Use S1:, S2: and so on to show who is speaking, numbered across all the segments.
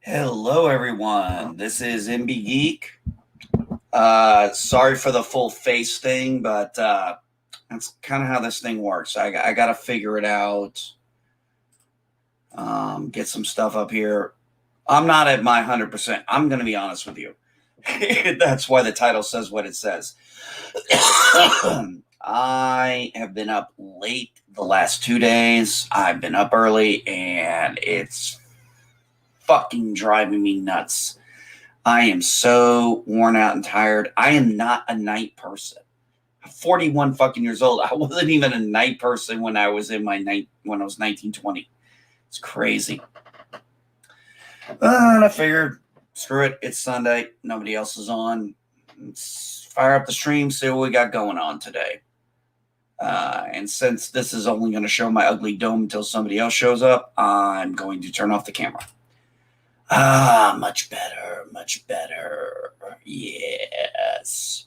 S1: Hello, everyone. This is MB Geek. Sorry for the full face thing, but that's kind of how this thing works. I got to figure it out, get some stuff up here. I'm not at my 100%. I'm going to be honest with you. That's why the title says what it says. I have been up late the last 2 days. I've been up early, and it's fucking driving me nuts. I am so worn out and tired. I am not a night person. I'm 41 fucking years old. I wasn't even a night person when I was in my when I was 19, 20. It's crazy. And I figured, screw it. It's Sunday. Nobody else is on. Let's fire up the stream, see what we got going on today. And since this is only going to show my ugly dome until somebody else shows up, I'm going to turn off the camera. Much better, much better. Yes.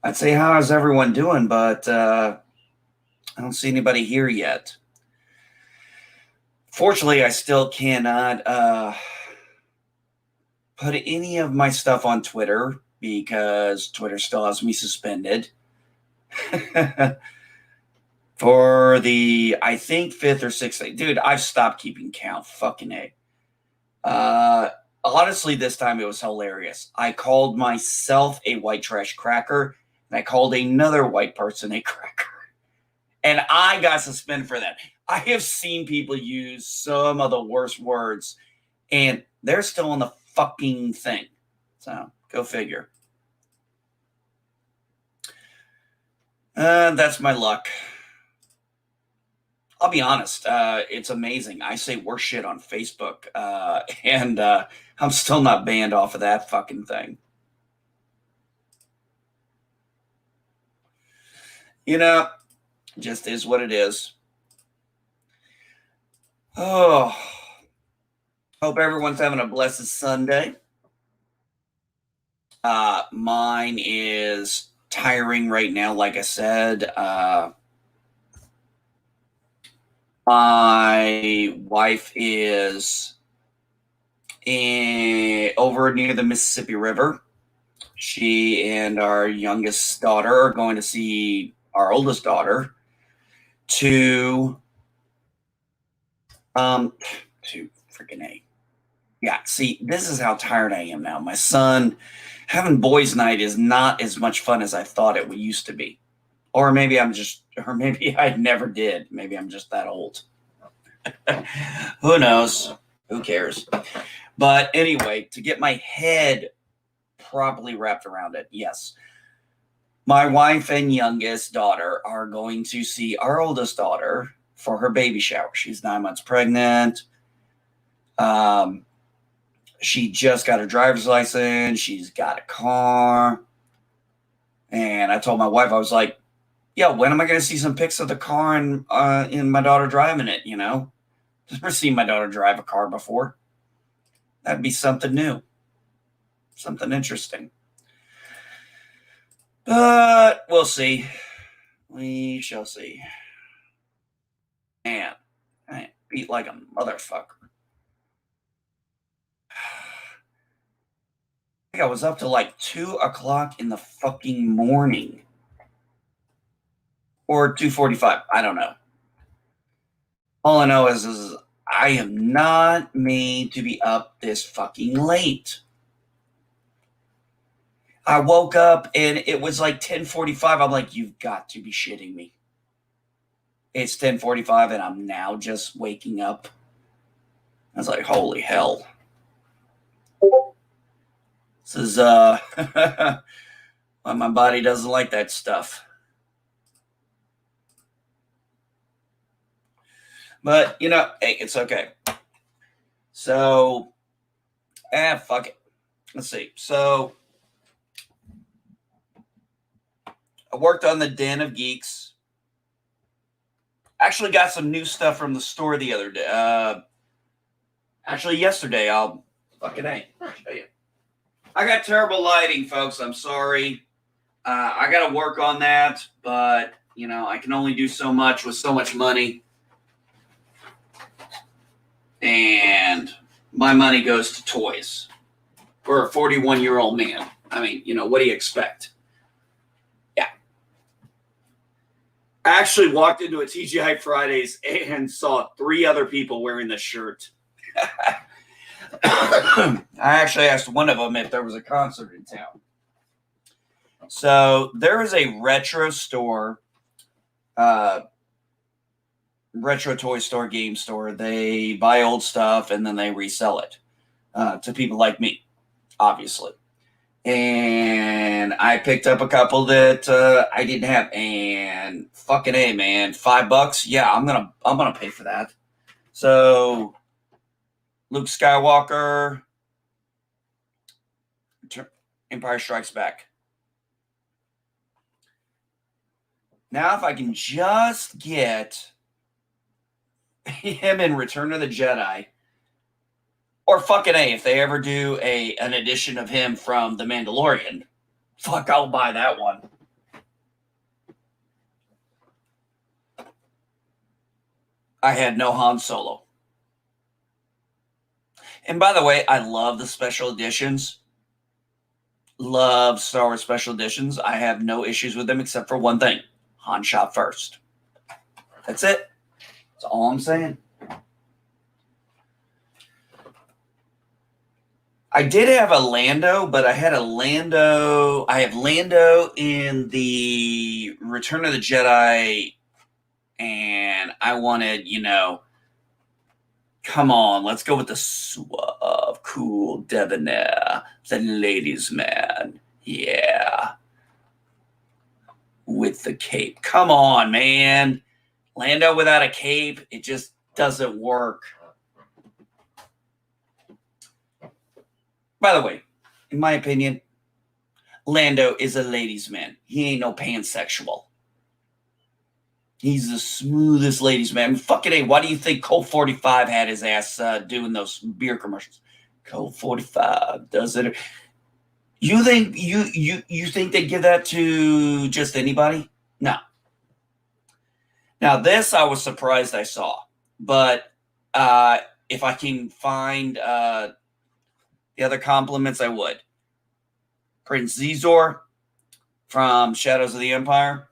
S1: I'd say, how's everyone doing? But I don't see anybody here yet. Fortunately, I still cannot put any of my stuff on Twitter because Twitter still has me suspended. For the, I think, 5th or 6th day. Dude, I've stopped keeping count. Fucking A. Honestly, this time it was hilarious. I called myself a white trash cracker, and I called another white person a cracker. And I got suspended for that. I have seen people use some of the worst words, and they're still on the fucking thing. So, go figure. That's my luck. I'll be honest, it's amazing. I say worse shit on Facebook, and I'm still not banned off of that fucking thing. You know, just is what it is. Oh, hope everyone's having a blessed Sunday. Mine is tiring right now, like I said. My wife is over near the Mississippi River. She and our youngest daughter are going to see our oldest daughter to freaking A. Yeah, see, this is how tired I am now. My son, having boys' night is not as much fun as I thought it used to be. Or maybe maybe I never did. Maybe I'm just that old. Who knows? Who cares? But anyway, to get my head properly wrapped around it, yes. My wife and youngest daughter are going to see our oldest daughter for her baby shower. She's 9 months pregnant. She just got her driver's license. She's got a car. And I told my wife, I was like, yeah, when am I going to see some pics of the car and my daughter driving it, you know? I've never seen my daughter drive a car before. That'd be something new. Something interesting. But we'll see. We shall see. Man, I beat like a motherfucker. I think I was up to like 2 o'clock in the fucking morning. Or 2:45. I don't know. All I know is I am not made to be up this fucking late. I woke up and it was like 10:45. I'm like, you've got to be shitting me. It's 10:45 and I'm now just waking up. I was like, holy hell. This is why my body doesn't like that stuff. But, you know, hey, it's okay. So, fuck it. Let's see. So, I worked on the Den of Geeks. Actually got some new stuff from the store the other day. Actually, yesterday. I'll show you. I got terrible lighting, folks. I'm sorry. I got to work on that. But, you know, I can only do so much with so much money. and my money goes to toys for a 41-year-old man. I mean, what do you expect? Yeah. I actually walked into a TGI Fridays and saw 3 other people wearing the shirt. I actually asked one of them if there was a concert in town. So there is a retro store, retro toy store, game store. They buy old stuff and then they resell it to people like me, obviously. And I picked up a couple that I didn't have, and fucking A, man, $5. Yeah, I'm gonna pay for that. So Luke Skywalker, Empire Strikes Back. Now, if I can just get him in Return of the Jedi, or fucking A, if they ever do an edition of him from The Mandalorian, fuck, I'll buy that one. I had no Han Solo. And by the way, I love the special editions. Love Star Wars special editions. I have no issues with them except for one thing. Han shot first. That's it. That's all I'm saying. I did have a Lando, but I have Lando in the Return of the Jedi, and I wanted, come on, let's go with the suave, cool, debonair, the ladies' man. Yeah. With the cape. Come on, man. Lando without a cape, it just doesn't work. By the way, in my opinion, Lando is a ladies' man. He ain't no pansexual. He's the smoothest ladies' man. I mean, fucking A, why do you think Colt 45 had his ass doing those beer commercials? Colt 45 does it. You think you think they give that to just anybody? No. Now this I was surprised I saw, but if I can find the other compliments, I would. Prince Zizor from Shadows of the Empire.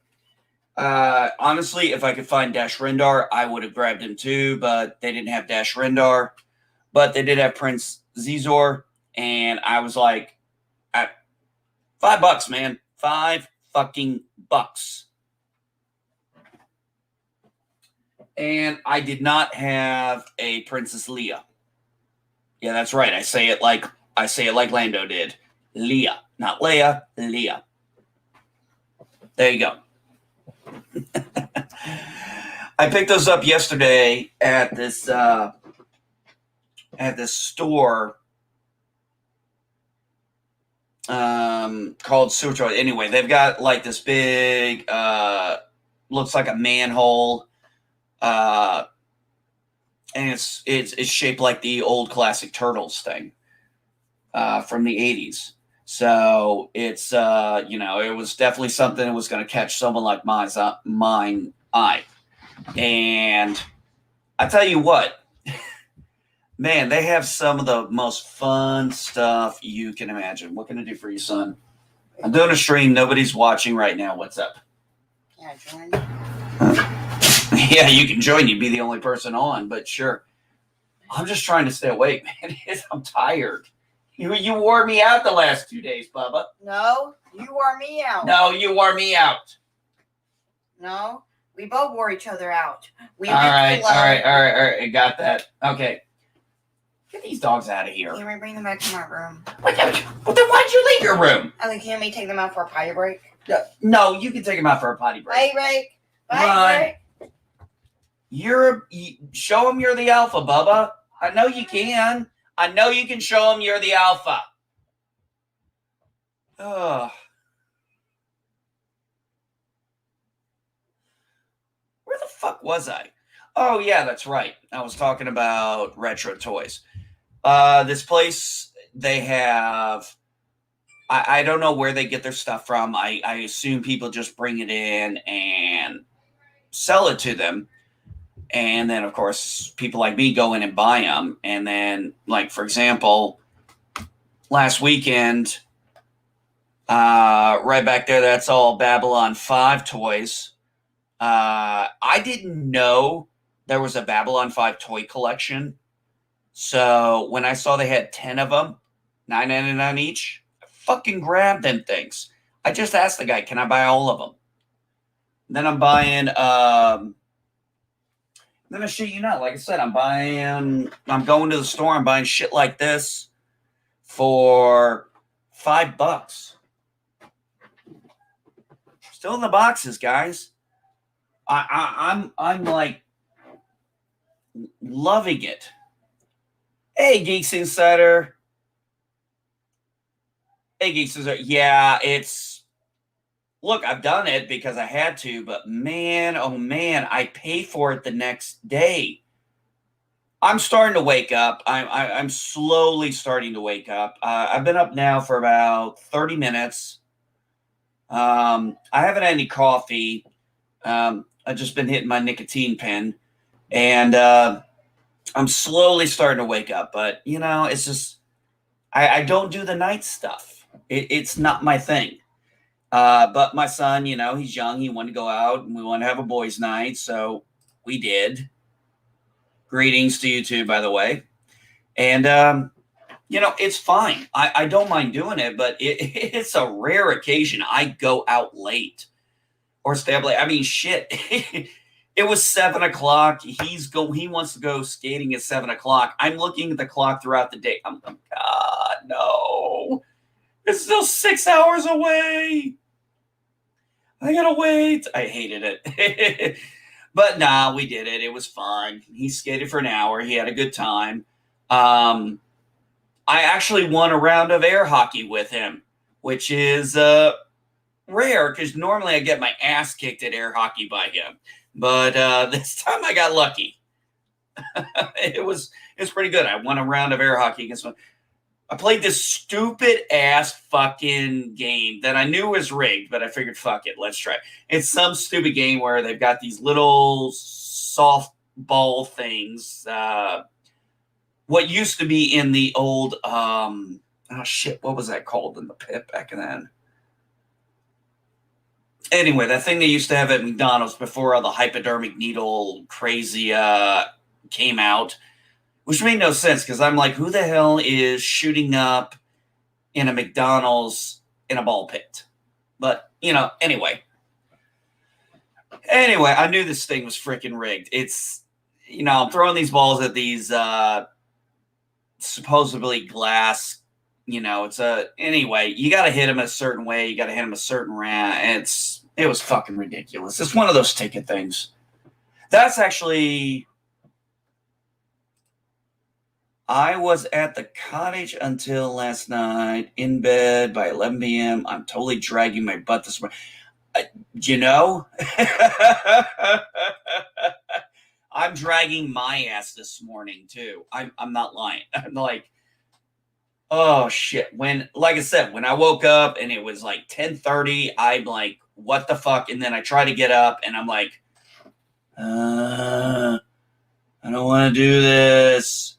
S1: Honestly, if I could find Dash Rendar, I would have grabbed him too, but they didn't have Dash Rendar. But they did have Prince Zizor, and I was like, $5, man. $5 fucking bucks. And I did not have a Princess Leia. Yeah, that's right. I say it like Lando did. Leia, not Leia, Leia. There you go. I picked those up yesterday at this store called Sewer Toy. Anyway, they've got like this big looks like a manhole, and it's shaped like the old classic Turtles thing from the 80s. So it's it was definitely something that was going to catch someone like mine eye. And I tell you what, man, they have some of the most fun stuff you can imagine. What can I do for you, son? I'm doing a stream. Nobody's watching right now. What's up?
S2: Can I join?
S1: Yeah, you can join. You'd be the only person on, but sure. I'm just trying to stay awake, man. I'm tired. You wore me out the last 2 days, Bubba.
S2: No, you wore me out.
S1: No, you wore me out.
S2: No, we both wore each other out.
S1: All right. I got that. Okay. Get these dogs out of here.
S2: Can we bring them back to my room?
S1: Well, then why'd you leave your room?
S2: Can we take them out for a potty break?
S1: No, you can take them out for a potty break.
S2: Potty break. Potty break.
S1: Show them you're the alpha, Bubba. I know you can. I know you can show them you're the alpha. Ugh. Where the fuck was I? Oh, yeah, that's right. I was talking about retro toys. This place, they have... I don't know where they get their stuff from. I assume people just bring it in and sell it to them. And then, of course, people like me go in and buy them. And then, like, for example, last weekend, right back there, that's all Babylon 5 toys. I didn't know there was a Babylon 5 toy collection. So when I saw they had 10 of them, $9.99 each, I fucking grabbed them things. I just asked the guy, can I buy all of them? And then I'm buying, then I shit you not, like I said, I'm going to the store, I'm buying shit like this for $5. Still in the boxes, guys. I'm like loving it. Hey, Geeks Insider. Hey, Geeks Insider. Yeah, look, I've done it because I had to, but man, oh man, I pay for it the next day. I'm starting to wake up. I'm slowly starting to wake up. I've been up now for about 30 minutes. I haven't had any coffee. I've just been hitting my nicotine pen, and I'm slowly starting to wake up. But it's just I don't do the night stuff. It's not my thing. But my son, he's young. He wanted to go out, and we want to have a boys' night, so we did. Greetings to you too, by the way. And it's fine. I don't mind doing it, but it's a rare occasion I go out late or stay up late. I mean, shit. It was 7:00. He wants to go skating at 7:00. I'm looking at the clock throughout the day. I'm God, no. It's still 6 hours away. I gotta wait. I hated it. But nah, we did it. It was fine. He skated for an hour. He had a good time. I actually won a round of air hockey with him, which is rare because normally I get my ass kicked at air hockey by him. But this time I got lucky. It was pretty good. I won a round of air hockey against him. I played this stupid ass fucking game that I knew was rigged, but I figured, fuck it, let's try. It's some stupid game where they've got these little softball things. What used to be in the old, what was that called in the pit back then? Anyway, that thing they used to have at McDonald's before all the hypodermic needle crazy came out. Which made no sense because I'm like, who the hell is shooting up in a McDonald's in a ball pit? But, anyway. Anyway, I knew this thing was freaking rigged. It's, I'm throwing these balls at these supposedly glass, anyway, you got to hit them a certain way. You got to hit them a certain round. It was fucking ridiculous. It's one of those ticket things. That's actually... I was at the cottage until last night, in bed by 11 p.m. I'm totally dragging my butt this morning. I'm dragging my ass this morning, too. I'm not lying. I'm like, oh, shit. Like I said, when I woke up and it was like 10:30, I'm like, what the fuck? And then I try to get up and I'm like, I don't want to do this.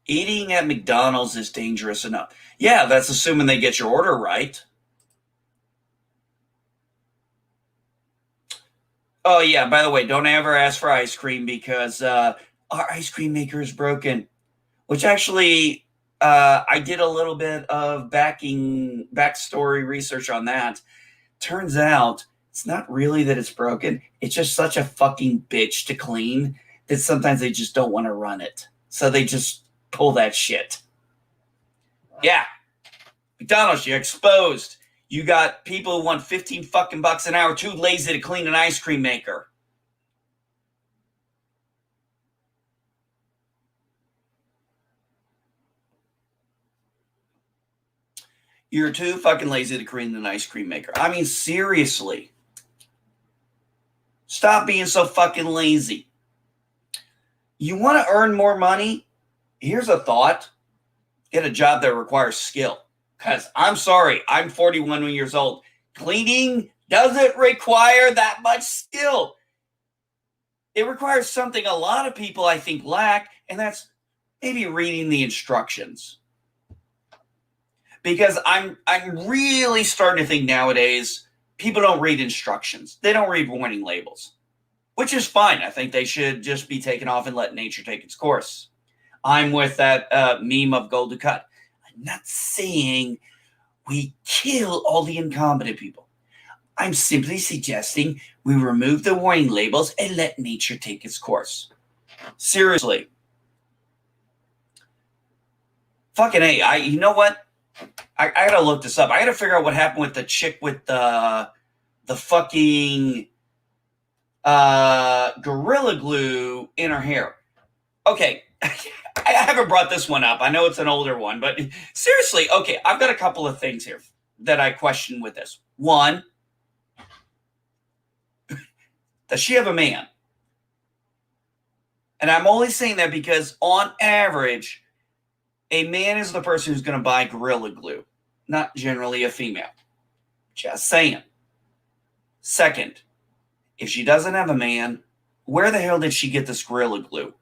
S1: Eating at McDonald's is dangerous enough. Yeah, that's assuming they get your order right. Oh, yeah, by the way, don't ever ask for ice cream because our ice cream maker is broken. Which actually, I did a little bit of backstory research on that. Turns out, it's not really that it's broken. It's just such a fucking bitch to clean that sometimes they just don't want to run it. So they just pull that shit. Yeah. McDonald's, you're exposed. You got people who want 15 fucking bucks an hour, too lazy to clean an ice cream maker. You're too fucking lazy to clean an ice cream maker. I mean, seriously. Stop being so fucking lazy. You want to earn more money? Here's a thought. Get a job that requires skill. Because I'm sorry, I'm 41 years old. Cleaning doesn't require that much skill. It requires something a lot of people, I think, lack, and that's maybe reading the instructions. Because I'm really starting to think nowadays people don't read instructions. They don't read warning labels, which is fine. I think they should just be taken off and let nature take its course. I'm with that meme of Golden Cut. I'm not saying we kill all the incompetent people. I'm simply suggesting we remove the warning labels and let nature take its course. Seriously. Fucking A. You know what? I gotta look this up. I gotta figure out what happened with the chick with the fucking Gorilla Glue in her hair. Okay. I haven't brought this one up. I know it's an older one, but seriously, okay, I've got a couple of things here that I question with this. One, does she have a man? And I'm only saying that because on average, a man is the person who's going to buy Gorilla Glue, not generally a female. Just saying. Second, if she doesn't have a man, where the hell did she get this Gorilla Glue?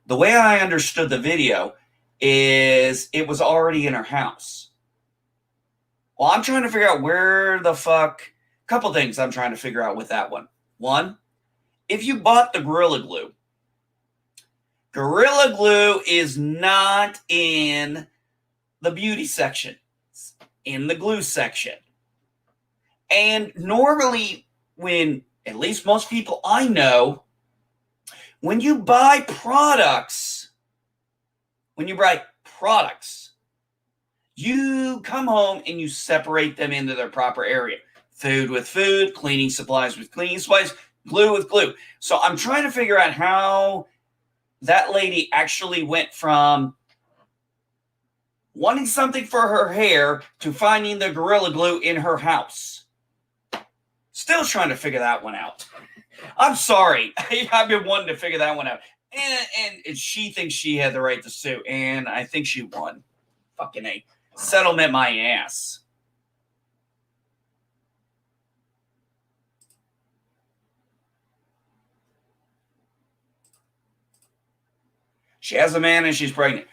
S1: The way I understood the video is it was already in her house. Well, I'm trying to figure out where the fuck... A couple things I'm trying to figure out with that one. One, if you bought the Gorilla Glue is not in the beauty section. It's in the glue section. And normally when, at least most people I know, when you buy products, you come home and you separate them into their proper area. Food with food, cleaning supplies with cleaning supplies, glue with glue. So I'm trying to figure out how that lady actually went from wanting something for her hair to finding the Gorilla Glue in her house. Still trying to figure that one out. I'm sorry. I've been wanting to figure that one out. And she thinks she had the right to sue. And I think she won. Fucking A. Settlement my ass. She has a man and she's pregnant.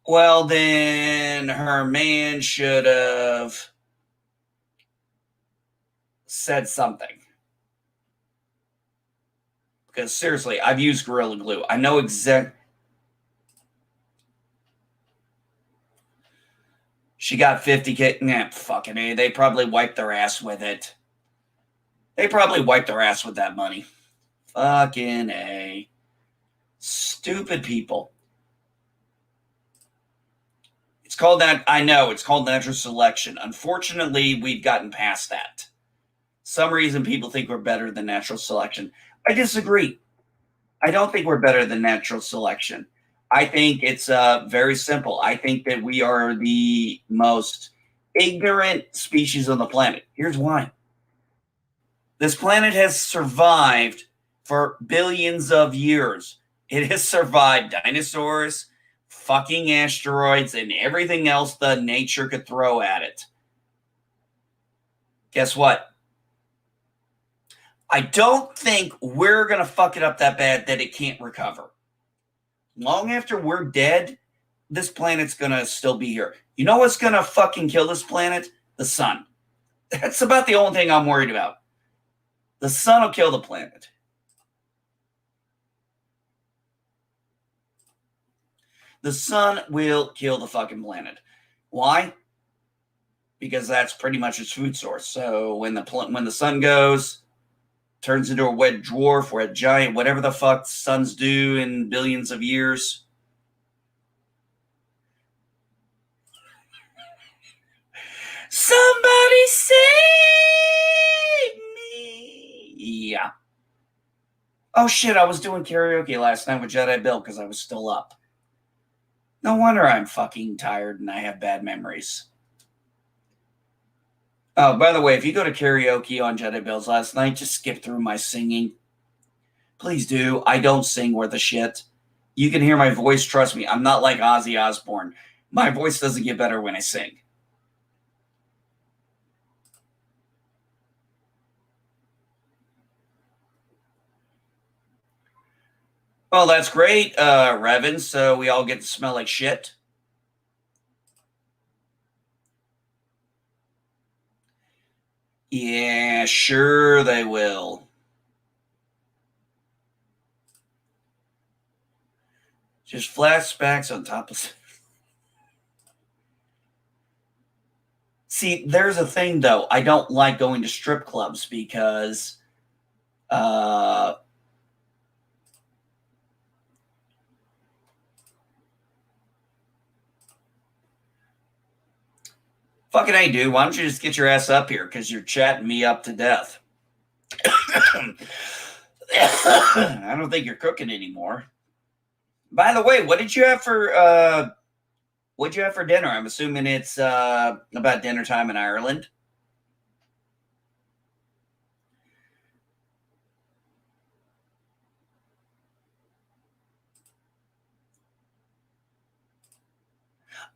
S1: Well, then her man should have said something. Because seriously, I've used Gorilla Glue. I know exactly. She got 50K. Nah, fucking A. They probably wiped their ass with it. They probably wiped their ass with that money. Fucking A. Stupid people. It's called that. I know. It's called natural selection. Unfortunately, we've gotten past that. Some reason people think we're better than natural selection. I disagree. I don't think we're better than natural selection. I think it's very simple. I think that we are the most ignorant species on the planet. Here's why. This planet has survived for billions of years. It has survived dinosaurs, fucking asteroids, and everything else the nature could throw at it. Guess what? I don't think we're going to fuck it up that bad that it can't recover. Long after we're dead, this planet's going to still be here. You know what's going to fucking kill this planet? The sun. That's about the only thing I'm worried about. The sun will kill the planet. The sun will kill the fucking planet. Why? Because that's pretty much its food source. So when the sun goes, turns into a red dwarf or a giant, whatever the fuck suns do in billions of years. Somebody save me. Yeah. Oh shit, I was doing karaoke last night with Jedi Bill because I was still up. No wonder I'm fucking tired and I have bad memories. Oh, by the way, if you go to karaoke on Jedi Bills last night, just skip through my singing. Please do. I don't sing worth a shit. You can hear my voice. Trust me. I'm not like Ozzy Osbourne. My voice doesn't get better when I sing. Well, that's great, Revan. So we all get to smell like shit. Yeah, sure they will. Just flashbacks on top of. See, there's a thing though. I don't like going to strip clubs because fucking hey, dude, why don't you just get your ass up here? Because you're chatting me up to death. I don't think you're cooking anymore. By the way, what did you have for what'd you have for dinner? I'm assuming it's about dinner time in Ireland.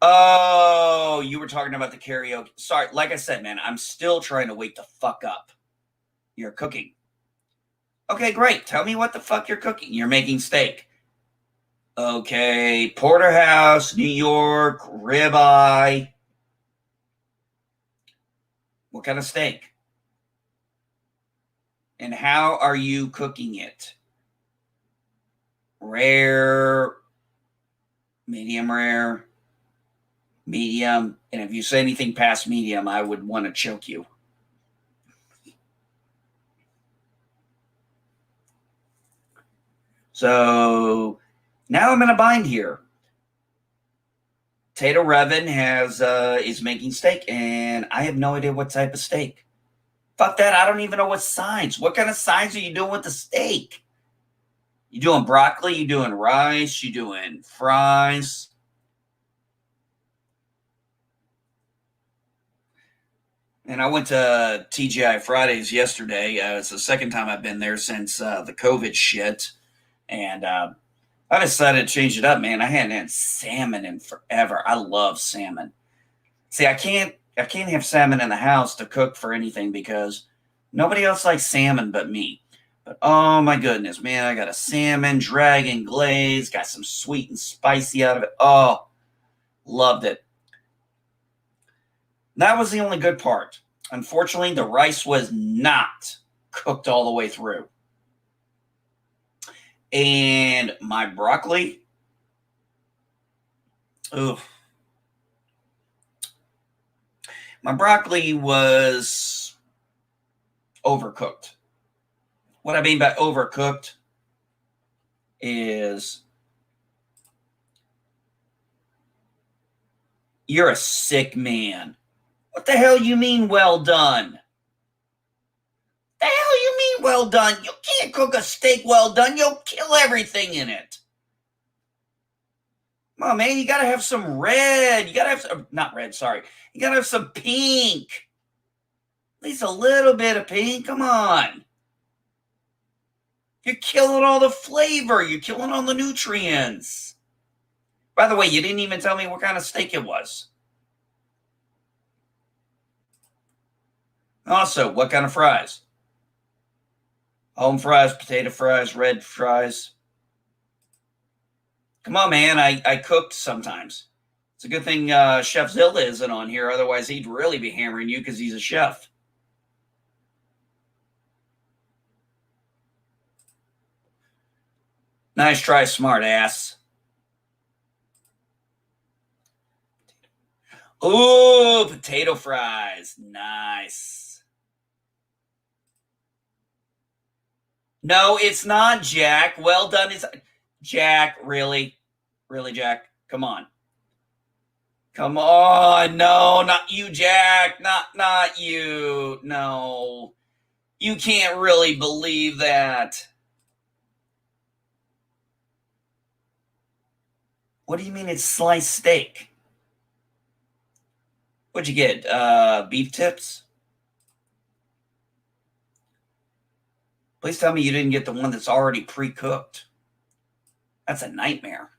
S1: Oh, you were talking about the karaoke. Sorry, like I said, man, I'm still trying to wake the fuck up. You're cooking. Okay, great. Tell me what the fuck you're cooking. You're making steak. Okay, porterhouse, New York, ribeye. What kind of steak? And how are you cooking it? Rare, medium rare, medium. And if you say anything past medium, I would want to choke you. So now I'm in a bind here. Tato Revan is making steak, and I have no idea what type of steak. Fuck that! I don't even know what sides. What kind of sides are you doing with the steak? You doing broccoli? You doing rice? You doing fries? And I went to TGI Fridays yesterday. It's the second time I've been there since the COVID shit, and I decided to change it up, man. I hadn't had salmon in forever. I love salmon. See, I can't have salmon in the house to cook for anything because nobody else likes salmon but me. But oh my goodness, man, I got a salmon dragon glaze, got some sweet and spicy out of it. Oh, loved it. That was the only good part. Unfortunately, the rice was not cooked all the way through. And my broccoli, oof. My broccoli was overcooked. What I mean by overcooked is you're a sick man. What the hell you mean well done? The hell you mean well done? You can't cook a steak well done. You'll kill everything in it. Come on, man. You got to have some red. You got to have some, not red, sorry. You got to have some pink. At least a little bit of pink. Come on. You're killing all the flavor. You're killing all the nutrients. By the way, you didn't even tell me what kind of steak it was. Also, what kind of fries? Home fries, potato fries, red fries. Come on, man. I cooked sometimes. It's a good thing Chef Zilla isn't on here. Otherwise, he'd really be hammering you because he's a chef. Nice try, smart ass. Ooh, potato fries. Nice. No, it's not, Jack. Well done. Jack, really? Really, Jack? Come on. Come on. No, not you, Jack. Not you. No. You can't really believe that. What do you mean it's sliced steak? What'd you get? Beef tips? Please tell me you didn't get the one that's already pre-cooked. That's a nightmare.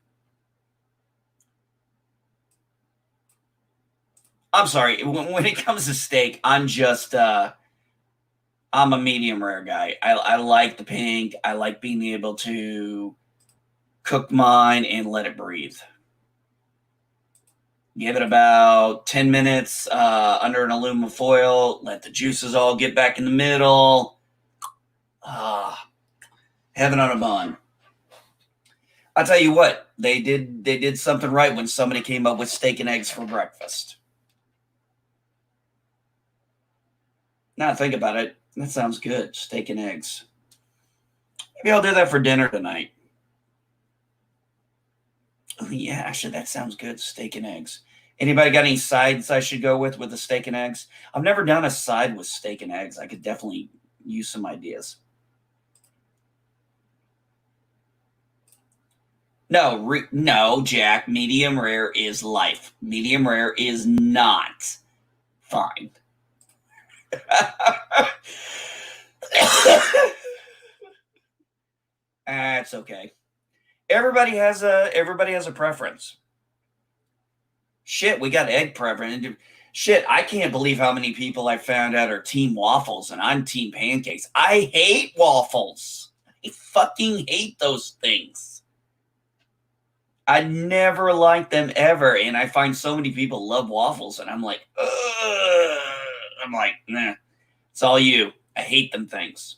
S1: I'm sorry. When it comes to steak, I'm just I'm a medium rare guy. I like the pink. I like being able to cook mine, and let it breathe. Give it about 10 minutes under an aluminum foil. Let the juices all get back in the middle. Heaven on a bun. I'll tell you what, they did something right when somebody came up with steak and eggs for breakfast. Now think about it. That sounds good. Steak and eggs. Maybe I'll do that for dinner tonight. Oh, yeah, actually, that sounds good. Steak and eggs. Anybody got any sides I should go with the steak and eggs? I've never done a side with steak and eggs. I could definitely use some ideas. No, Jack. Medium rare is life. Medium rare is not fine. That's okay. Everybody has a preference. Shit, we got egg preference. Shit, I can't believe how many people I found out are team waffles and I'm team pancakes. I hate waffles. I fucking hate those things. I never liked them ever, and I find so many people love waffles, and I'm like, ugh. I'm like, nah, it's all you. I hate them things.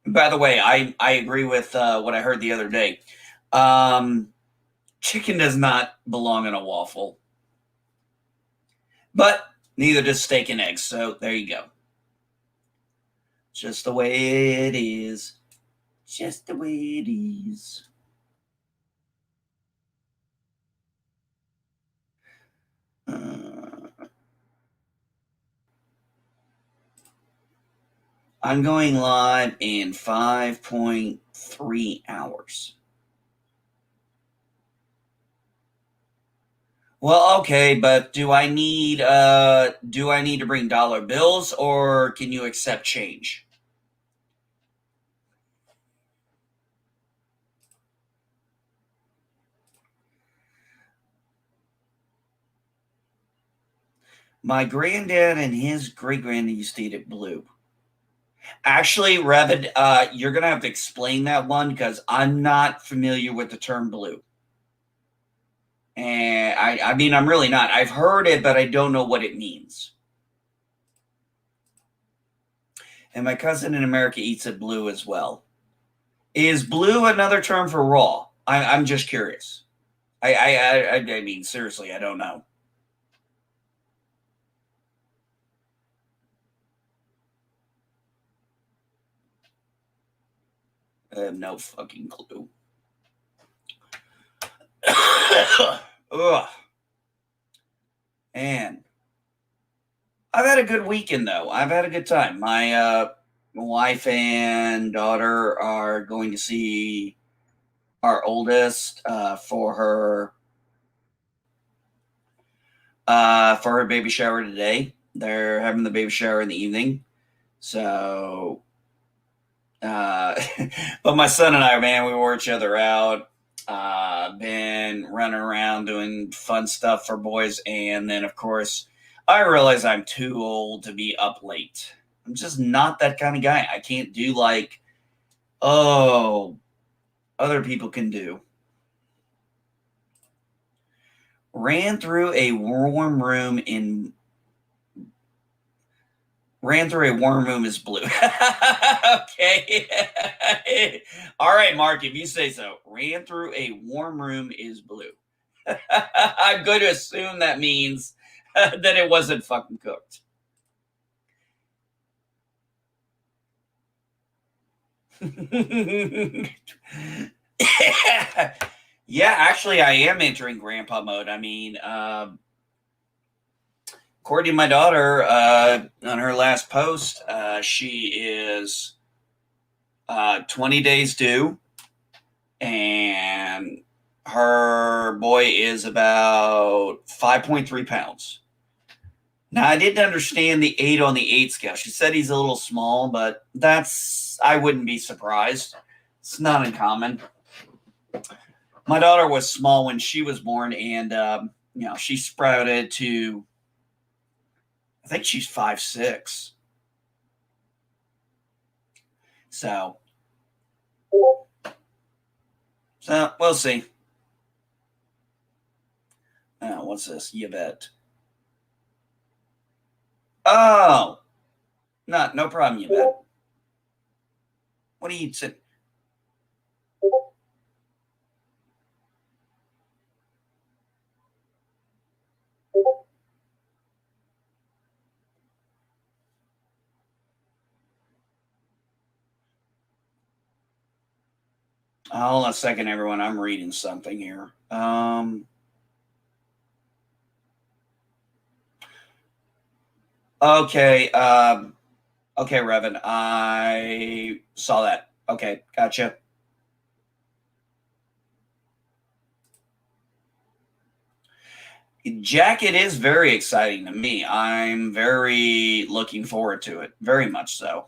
S1: By the way, I agree with what I heard the other day. Chicken does not belong in a waffle, but neither does steak and eggs. So there you go. Just the way it is. Just the way it is. I'm going live in 5.3 hours. Well, okay, but do I need to bring dollar bills, or can you accept change? My granddad and his great granddad used to eat it blue. Actually, Revan, you're gonna have to explain that one because I'm not familiar with the term blue. And I mean, I'm really not. I've heard it, but I don't know what it means. And my cousin in America eats it blue as well. Is blue another term for raw? I'm just curious. I mean, seriously, I don't know. I have no fucking clue. Ugh. And I've had a good weekend, though. I've had a good time. My wife and daughter are going to see our oldest for her baby shower today. They're having the baby shower in the evening. So, but my son and I, man, we wore each other out. Been running around doing fun stuff for boys. And then, of course, I realize I'm too old to be up late. I'm just not that kind of guy. I can't do like, oh, other people can do. Ran through a warm room is blue. Okay. All right, Mark, if you say so. Ran through a warm room is blue. I'm going to assume that means that it wasn't fucking cooked. Yeah, actually, I am entering grandpa mode. I mean, according to my daughter, on her last post, she is 20 days due, and her boy is about 5.3 pounds. Now, I didn't understand the 8 on the 8 scale. She said he's a little small, but I wouldn't be surprised. It's not uncommon. My daughter was small when she was born, and she sprouted to, I think she's 5'6". So So we'll see. What's this? Yvette. Oh, no problem, Yvette. What are you saying? Hold on a second, everyone. I'm reading something here. Okay. Okay, Revan. I saw that. Okay, gotcha. Jack, it is very exciting to me. I'm very looking forward to it. Very much so.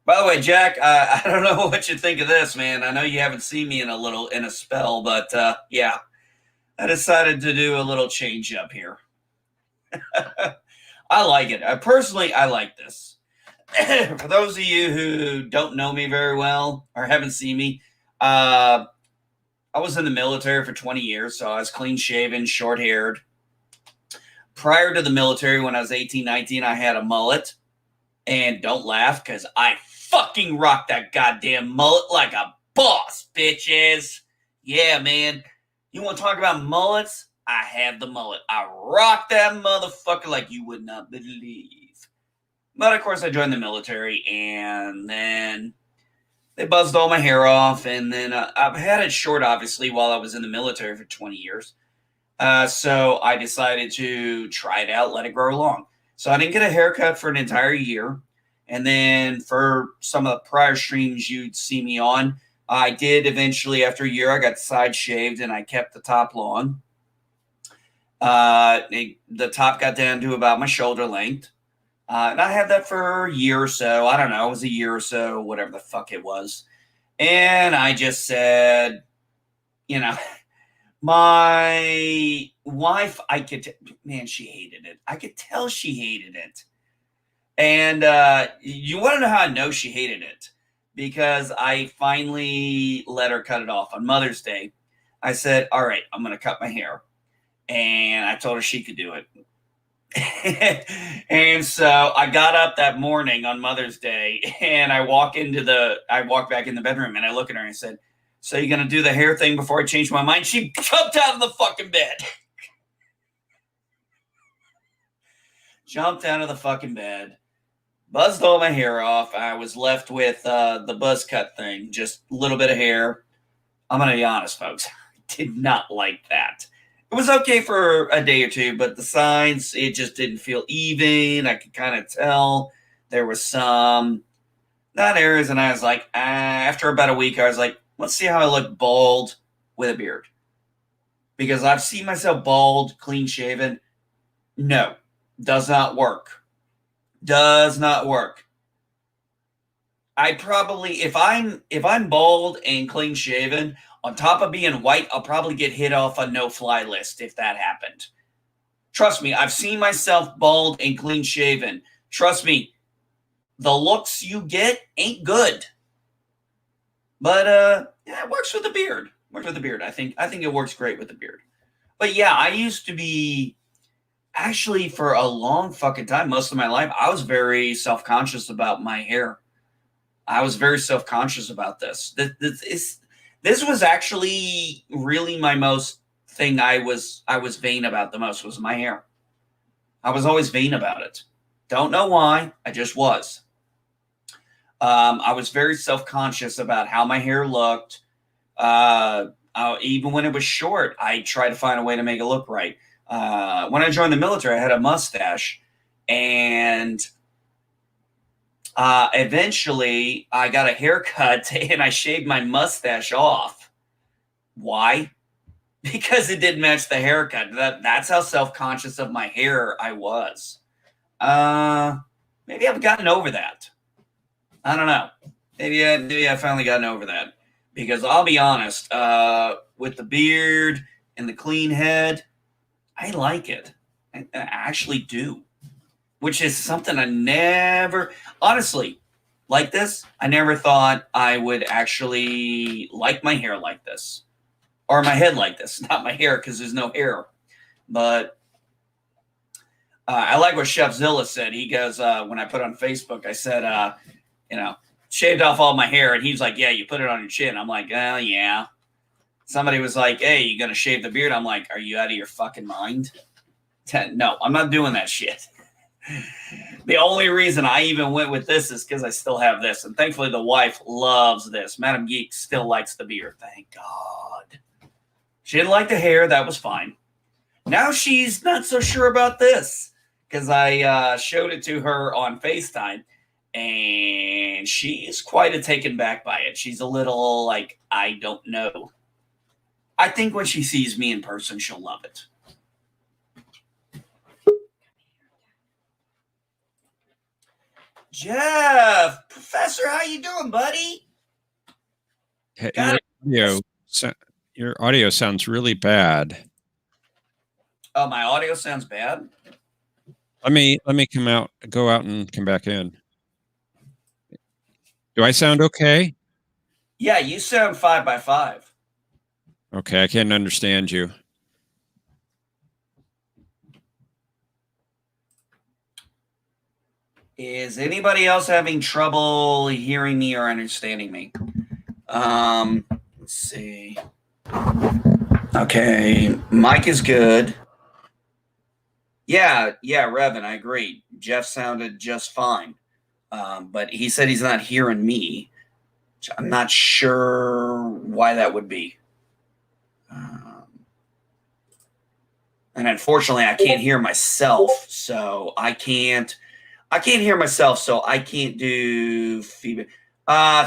S1: By the way, Jack, I don't know what you think of this, man. I know you haven't seen me in a spell, but yeah, I decided to do a little change up here. I like it. I like this. For those of you who don't know me very well or haven't seen me, I was in the military for 20 years, so I was clean shaven, short haired. Prior to the military, when I was 18, 19, I had a mullet. And don't laugh, because I fucking rock that goddamn mullet like a boss, bitches. Yeah, man. You want to talk about mullets? I have the mullet. I rock that motherfucker like you would not believe. But of course, I joined the military, and then they buzzed all my hair off, and then I've had it short, obviously, while I was in the military for 20 years. So I decided to try it out, let it grow long. So I didn't get a haircut for an entire year. And then for some of the prior streams you'd see me on, I did eventually, after a year, I got the side shaved and I kept the top long. The top got down to about my shoulder length. And I had that for a year or so. I don't know. It was a year or so, whatever the fuck it was. And I just said, you know, my wife, man, she hated it. I could tell she hated it. And you want to know how I know she hated it? Because I finally let her cut it off on Mother's Day. I said, all right, I'm going to cut my hair. And I told her she could do it. And so I got up that morning on Mother's Day and I walked back in the bedroom and I look at her and I said, so you're going to do the hair thing before I change my mind? She jumped out of the fucking bed. Jumped out of the fucking bed, buzzed all my hair off. I was left with the buzz cut thing, just a little bit of hair. I'm going to be honest, folks. I did not like that. It was okay for a day or two, but the sides, it just didn't feel even. I could kind of tell there was some not areas, and I was like, after about a week, I was like, let's see how I look bald with a beard. Because I've seen myself bald, clean shaven. No, does not work. Does not work. I probably, if I'm bald and clean shaven, on top of being white, I'll probably get hit off a no-fly list if that happened. Trust me, I've seen myself bald and clean shaven. Trust me, the looks you get ain't good. But yeah, it works with the beard. Works with the beard. I think it works great with the beard. But yeah, I used to be actually for a long fucking time, most of my life, I was very self-conscious about my hair. I was very self-conscious about this. This was actually really my most thing I was vain about the most was my hair. I was always vain about it. Don't know why. I just was. I was very self-conscious about how my hair looked. Even when it was short, I tried to find a way to make it look right. When I joined the military, I had a mustache, and eventually I got a haircut and I shaved my mustache off. Why? Because it didn't match the haircut. That's how self-conscious of my hair I was. Maybe I've gotten over that. I don't know. Maybe I've finally gotten over that. Because I'll be honest, with the beard and the clean head, I like it. I actually do. Which is something I never, honestly, like this. I never thought I would actually like my hair like this, or my head like this. Not my hair, because there's no hair. But I like what Chef Zilla said. He goes, when I put on Facebook, I said, shaved off all my hair. And he's like, yeah, you put it on your chin. I'm like, oh, yeah. Somebody was like, hey, you going to shave the beard? I'm like, are you out of your fucking mind? No, I'm not doing that shit. The only reason I even went with this is because I still have this. And thankfully, the wife loves this. Madam Geek still likes the beard. Thank God. She didn't like the hair. That was fine. Now she's not so sure about this because I showed it to her on FaceTime. And she's quite taken back by it. She's a little like, I don't know. I think when she sees me in person, she'll love it. Jeff, Professor, how you doing, buddy?
S3: Hey, your audio sounds really bad.
S1: Oh, my audio sounds bad?
S3: Let me go out and come back in. Do I sound okay?
S1: Yeah, you sound 5 by 5.
S3: Okay, I can't understand you.
S1: Is anybody else having trouble hearing me or understanding me? Let's see. Okay, mic is good. Yeah, Revan, I agree. Jeff sounded just fine. But he said he's not hearing me. I'm not sure why that would be. And unfortunately, I can't hear myself, so I can't hear myself, so I can't do feedback.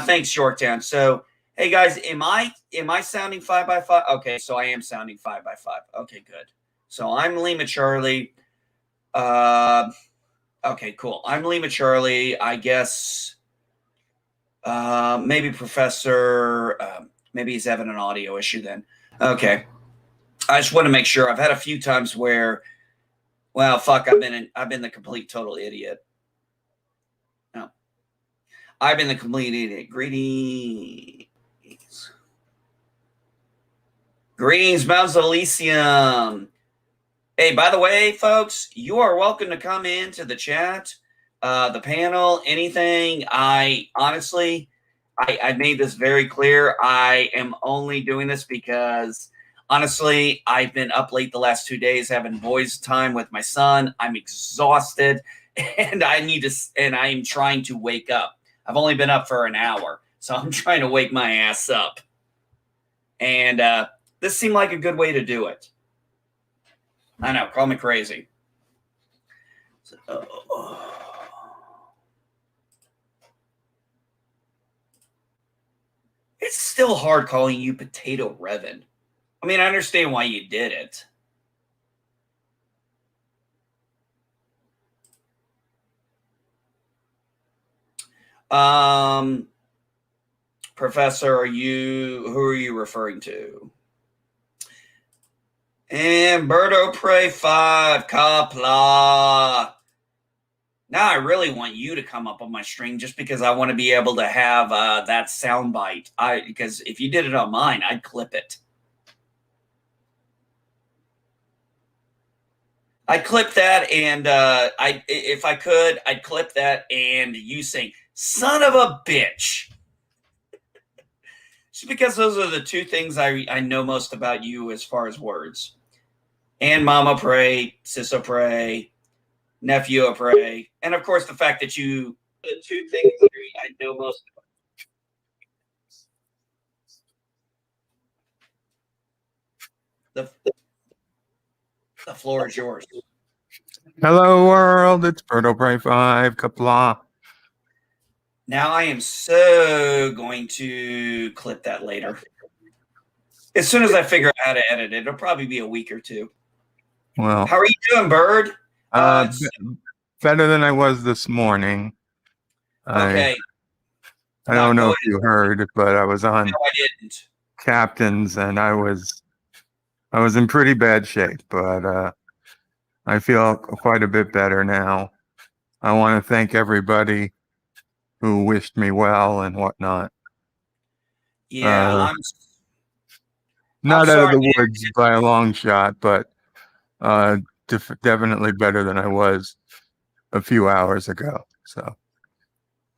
S1: Thanks, Yorktown. So, hey guys, am I sounding 5 by 5? Okay, so I am sounding 5 by 5. Okay, good. So I'm Lima Charlie. Okay, cool. I'm Lima Charlie. I guess maybe Professor. Maybe he's having an audio issue then. Okay. I just want to make sure. I've had a few times where, well, fuck, I've been the complete total idiot. No, I've been the complete idiot. Greetings, Mountains of Elysium. Hey, by the way, folks, you are welcome to come into the chat, the panel, anything. I honestly made this very clear. I am only doing this because, honestly, I've been up late the last 2 days having boys' time with my son. I'm exhausted, and I'm trying to wake up. I've only been up for an hour, so I'm trying to wake my ass up. And this seemed like a good way to do it. I know, call me crazy. So, it's still hard calling you Potato Revan. I mean, I understand why you did it. Professor, who are you referring to? And Berto Prey 5, Kapla. Now I really want you to come up on my stream just because I want to be able to have that soundbite. Because if you did it on mine, I'd clip it. I'd clip that, and if I could, I'd clip that, and you saying, "Son of a bitch." Just because those are the two things I know most about you as far as words. And Mama Pray, Sisso Pray, Nephew Pray, and of course the fact that the two things I know most about. The floor is yours.
S4: Hello world, it's Berto Pray 5, Kapla.
S1: Now I am so going to clip that later. As soon as I figure out how to edit it, it'll probably be a week or two.
S4: Well,
S1: how are you doing, Bird?
S4: Better than I was this morning.
S1: Okay.
S4: I don't know if you heard, but I was on
S1: I didn't.
S4: Captain's, and I was in pretty bad shape, but I feel quite a bit better now. I want to thank everybody who wished me well and whatnot.
S1: Yeah,
S4: Not out of
S1: sorry,
S4: the
S1: man.
S4: woods by a long shot, but definitely better than I was a few hours ago. So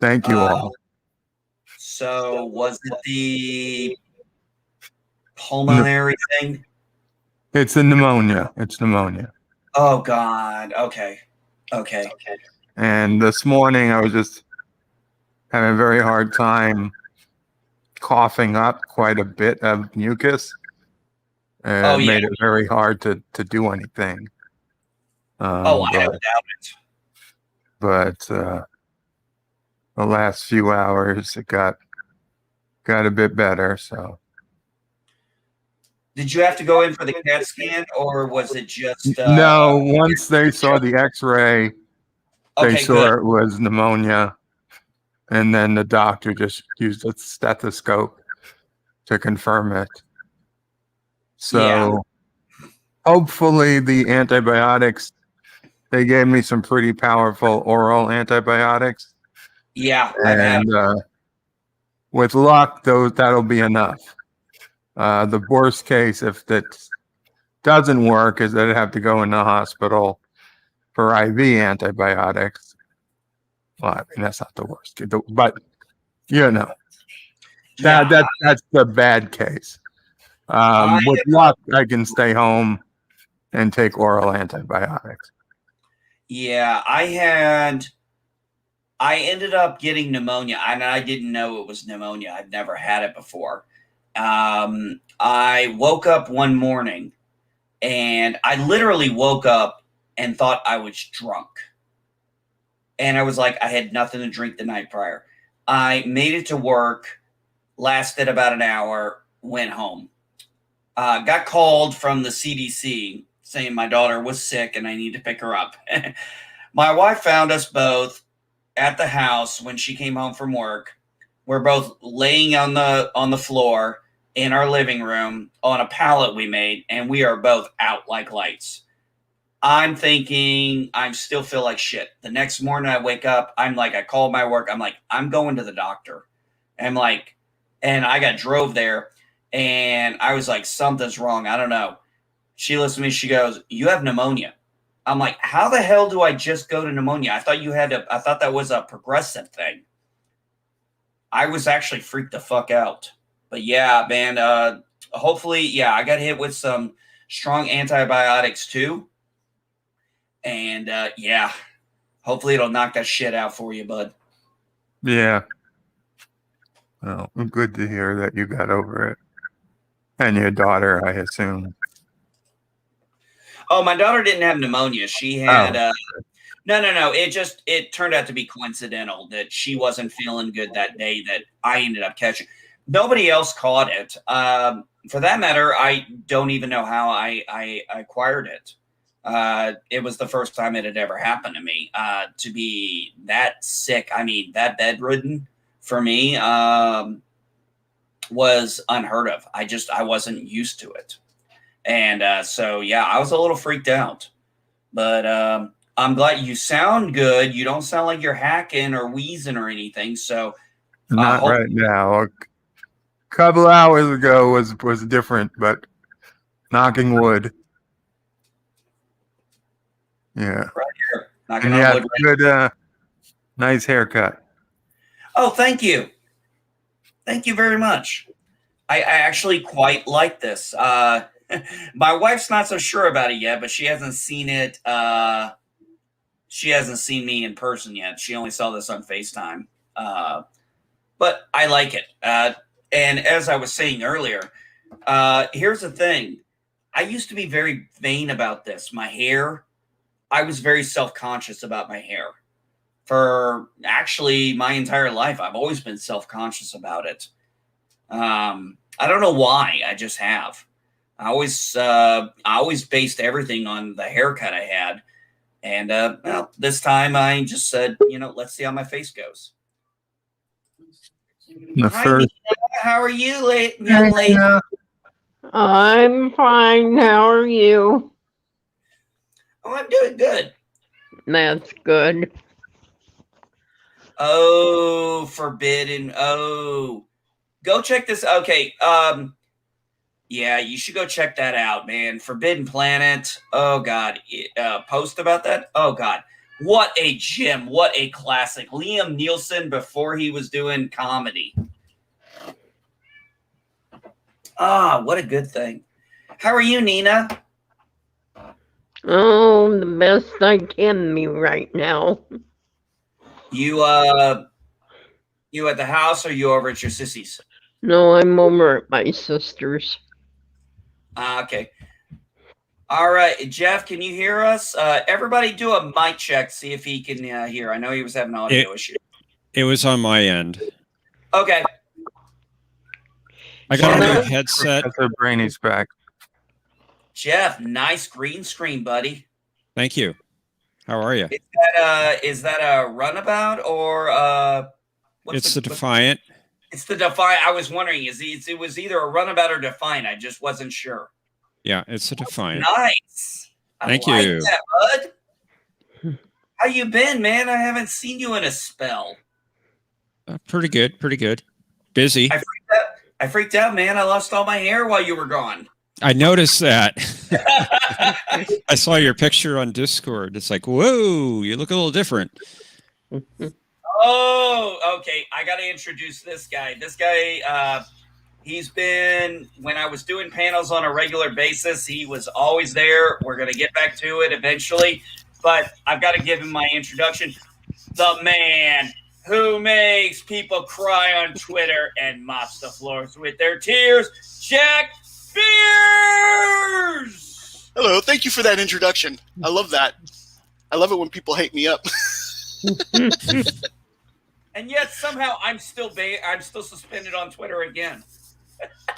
S4: thank you all.
S1: So was it the pulmonary thing?
S4: It's a pneumonia. It's pneumonia.
S1: Oh God. Okay.
S4: And this morning I was just having a very hard time coughing up quite a bit of mucus.
S1: Oh,
S4: It
S1: yeah.
S4: made it very hard to do anything.
S1: I don't doubt it.
S4: But the last few hours it got a bit better. So
S1: Did you have to go in for the CAT scan, or was it just?
S4: no, once they saw the X-ray, they
S1: Okay,
S4: saw
S1: good.
S4: it was pneumonia, and then the doctor just used a stethoscope to confirm it. So
S1: Yeah.
S4: hopefully the antibiotics, they gave me some pretty powerful oral antibiotics.
S1: Yeah, I've had.
S4: And with luck, that'll be enough. The worst case, if that doesn't work, is that I'd have to go in the hospital for IV antibiotics. Well, I mean, that's not the worst, but you know, that's the bad case. With luck, I can stay home and take oral antibiotics.
S1: Yeah, I ended up getting pneumonia, and I didn't know it was pneumonia. I'd never had it before. I woke up one morning, and I literally woke up and thought I was drunk. And I was like, I had nothing to drink the night prior. I made it to work, lasted about an hour, went home. Got called from the CDC saying my daughter was sick and I need to pick her up. My wife found us both at the house when she came home from work. We're both laying on the floor in our living room on a pallet we made, and we are both out like lights. I'm thinking I still feel like shit. The next morning I wake up, I called my work. I'm like, I'm going to the doctor. I'm like, and I got drove there, and I was like, something's wrong. I don't know. She listens to me. She goes, you have pneumonia. I'm like, how the hell do I just go to pneumonia? I thought that was a progressive thing. I was actually freaked the fuck out. But yeah, man, hopefully, yeah, I got hit with some strong antibiotics too. And yeah, hopefully it'll knock that shit out for you, bud.
S4: Yeah. Well, good to hear that you got over it. And your daughter, I assume.
S1: Oh, my daughter didn't have pneumonia. She had no. It turned out to be coincidental that she wasn't feeling good that day that I ended up catching. Nobody else caught it. For that matter, I don't even know how I acquired it. It was the first time it had ever happened to me. To be that sick, I mean, that bedridden for me was unheard of. I wasn't used to it. And so, yeah, I was a little freaked out. But I'm glad you sound good. You don't sound like you're hacking or wheezing or anything. So,
S4: not right now. A couple hours ago was different, but knocking wood. Yeah.
S1: Right here.
S4: And you have good, nice haircut.
S1: Oh, thank you. Thank you very much. I actually quite like this. My wife's not so sure about it yet, but she hasn't seen it. She hasn't seen me in person yet. She only saw this on FaceTime. But I like it. And as I was saying earlier, here's the thing. I used to be very vain about this. My hair, I was very self-conscious about my hair. For actually my entire life, I've always been self-conscious about it. I don't know why. I just have. I always based everything on the haircut I had. And well, this time I just said, let's see how my face goes. Hi, Nina. How are you, young lady?
S5: I'm fine. How are you?
S1: Oh, I'm doing good.
S5: That's good.
S1: Oh, Forbidden. Oh, go check this. Okay. Yeah, you should go check that out, man. Forbidden Planet. Oh God. Post about that. Oh God. What a gem. What a classic. Liam Nielsen before he was doing comedy. Ah, what a good thing. How are you, Nina?
S5: Oh, the best I can be right now.
S1: You you at the house or you over at your sissy's?
S5: No, I'm over at my sister's.
S1: Okay. All right, Jeff, can you hear us? Everybody do a mic check, see if he can hear. I know he was having audio issues.
S3: It was on my end.
S1: Okay.
S3: I got a
S5: Hello?
S3: new headset.
S4: Professor Brainy's back.
S1: Jeff, nice green screen, buddy.
S3: Thank you. How are you?
S1: Is that a runabout or
S3: It's the Defiant.
S1: It's the Defiant. I was wondering, it was either a runabout or Defiant. I just wasn't sure.
S3: Yeah, it's a Defiant.
S1: Nice.
S3: Thank
S1: like
S3: you.
S1: that, bud. How you been, man? I haven't seen you in a spell.
S3: Pretty good. Pretty good. Busy.
S1: I freaked out, man. I lost all my hair while you were gone.
S3: I noticed that. I saw your picture on Discord. It's like, whoa, you look a little different.
S1: Oh, okay. I got to introduce this guy. This guy, he's been, when I was doing panels on a regular basis, he was always there. We're going to get back to it eventually, but I've got to give him my introduction. The man who makes people cry on Twitter and mops the floors with their tears, Jack Fears!
S6: Hello, thank you for that introduction. I love that. I love it when people hate me up.
S1: And yet somehow I'm still suspended on Twitter again.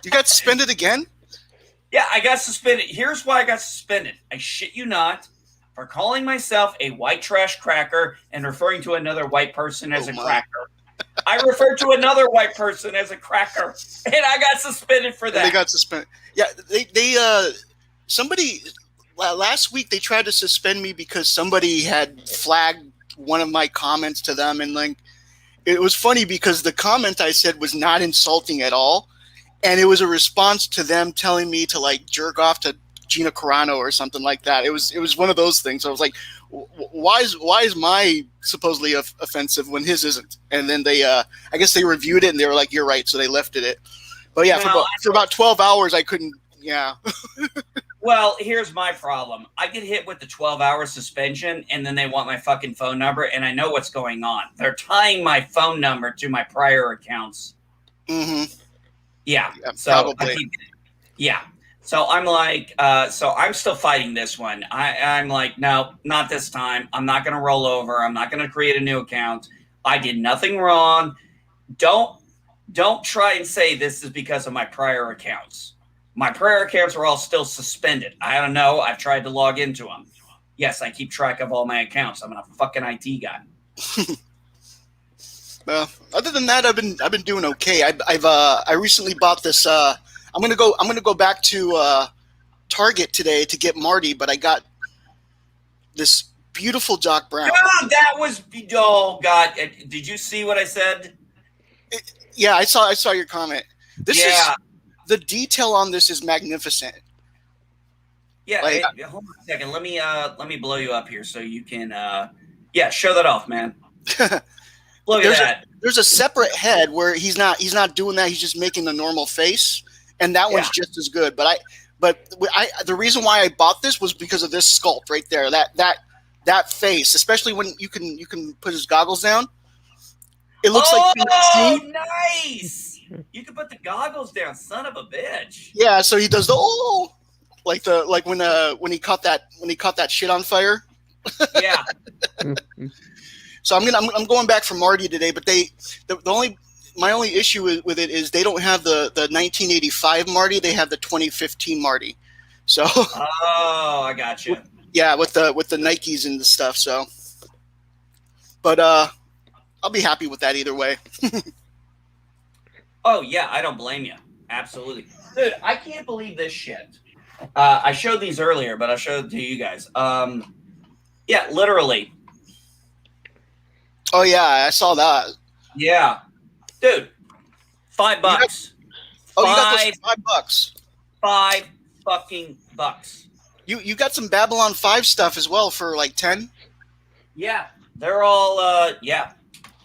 S6: You got suspended again?
S1: Yeah, I got suspended. Here's why I got suspended. I shit you not, for calling myself a white trash cracker and referring to another white person as a cracker. I referred to another white person as a cracker, and I got suspended for that.
S6: They got suspended. Yeah, somebody last week they tried to suspend me because somebody had flagged one of my comments to them, and like it was funny because the comment I said was not insulting at all, and it was a response to them telling me to like jerk off to Gina Carano or something like that. It was one of those things. I was like, why is my supposedly offensive when his isn't? And then they I guess they reviewed it and they were like, you're right, so they left it. But yeah, for about 12 hours I couldn't. Yeah.
S1: Well, here's my problem. I get hit with the 12-hour suspension, and then they want my fucking phone number, and I know what's going on. They're tying my phone number to my prior accounts.
S6: Mm-hmm.
S1: Yeah. So
S6: probably.
S1: Yeah. So I'm like, so I'm still fighting this one. I'm like, no, not this time. I'm not going to roll over. I'm not going to create a new account. I did nothing wrong. Don't try and say this is because of my prior accounts. My prior accounts are all still suspended. I don't know. I've tried to log into them. Yes, I keep track of all my accounts. I'm a fucking IT guy.
S6: Well, other than that, I've been doing okay. I recently bought this. I'm gonna go back to Target today to get Marty, but I got this beautiful Doc Brown.
S1: Oh, that was God. Did you see what I said?
S6: Yeah, I saw your comment. The detail on this is magnificent.
S1: Yeah,
S6: like,
S1: hold on a second. Let me blow you up here so you can show that off, man. Look at that.
S6: There's a separate head where he's not doing that. He's just making the normal face, and that one's just as good. But the reason why I bought this was because of this sculpt right there. That face, especially when you can put his goggles down. It looks like
S1: nice. You can put the goggles down, son of a bitch.
S6: Yeah, so he does like when he caught that shit on fire.
S1: Yeah.
S6: So I'm going back for Marty today, but my only issue with it is they don't have the 1985 Marty, they have the 2015 Marty. So
S1: I got you.
S6: Yeah, with the Nikes and the stuff. So, but I'll be happy with that either way.
S1: Oh yeah, I don't blame you. Absolutely, dude. I can't believe this shit. I showed these earlier, but I'll show it to you guys. Yeah, literally.
S6: Oh yeah, I saw that.
S1: Yeah, dude, $5.
S6: Oh, you got those
S1: Five,
S6: for $5.
S1: $5 fucking bucks.
S6: You got some Babylon 5 stuff as well for like 10.
S1: Yeah, they're all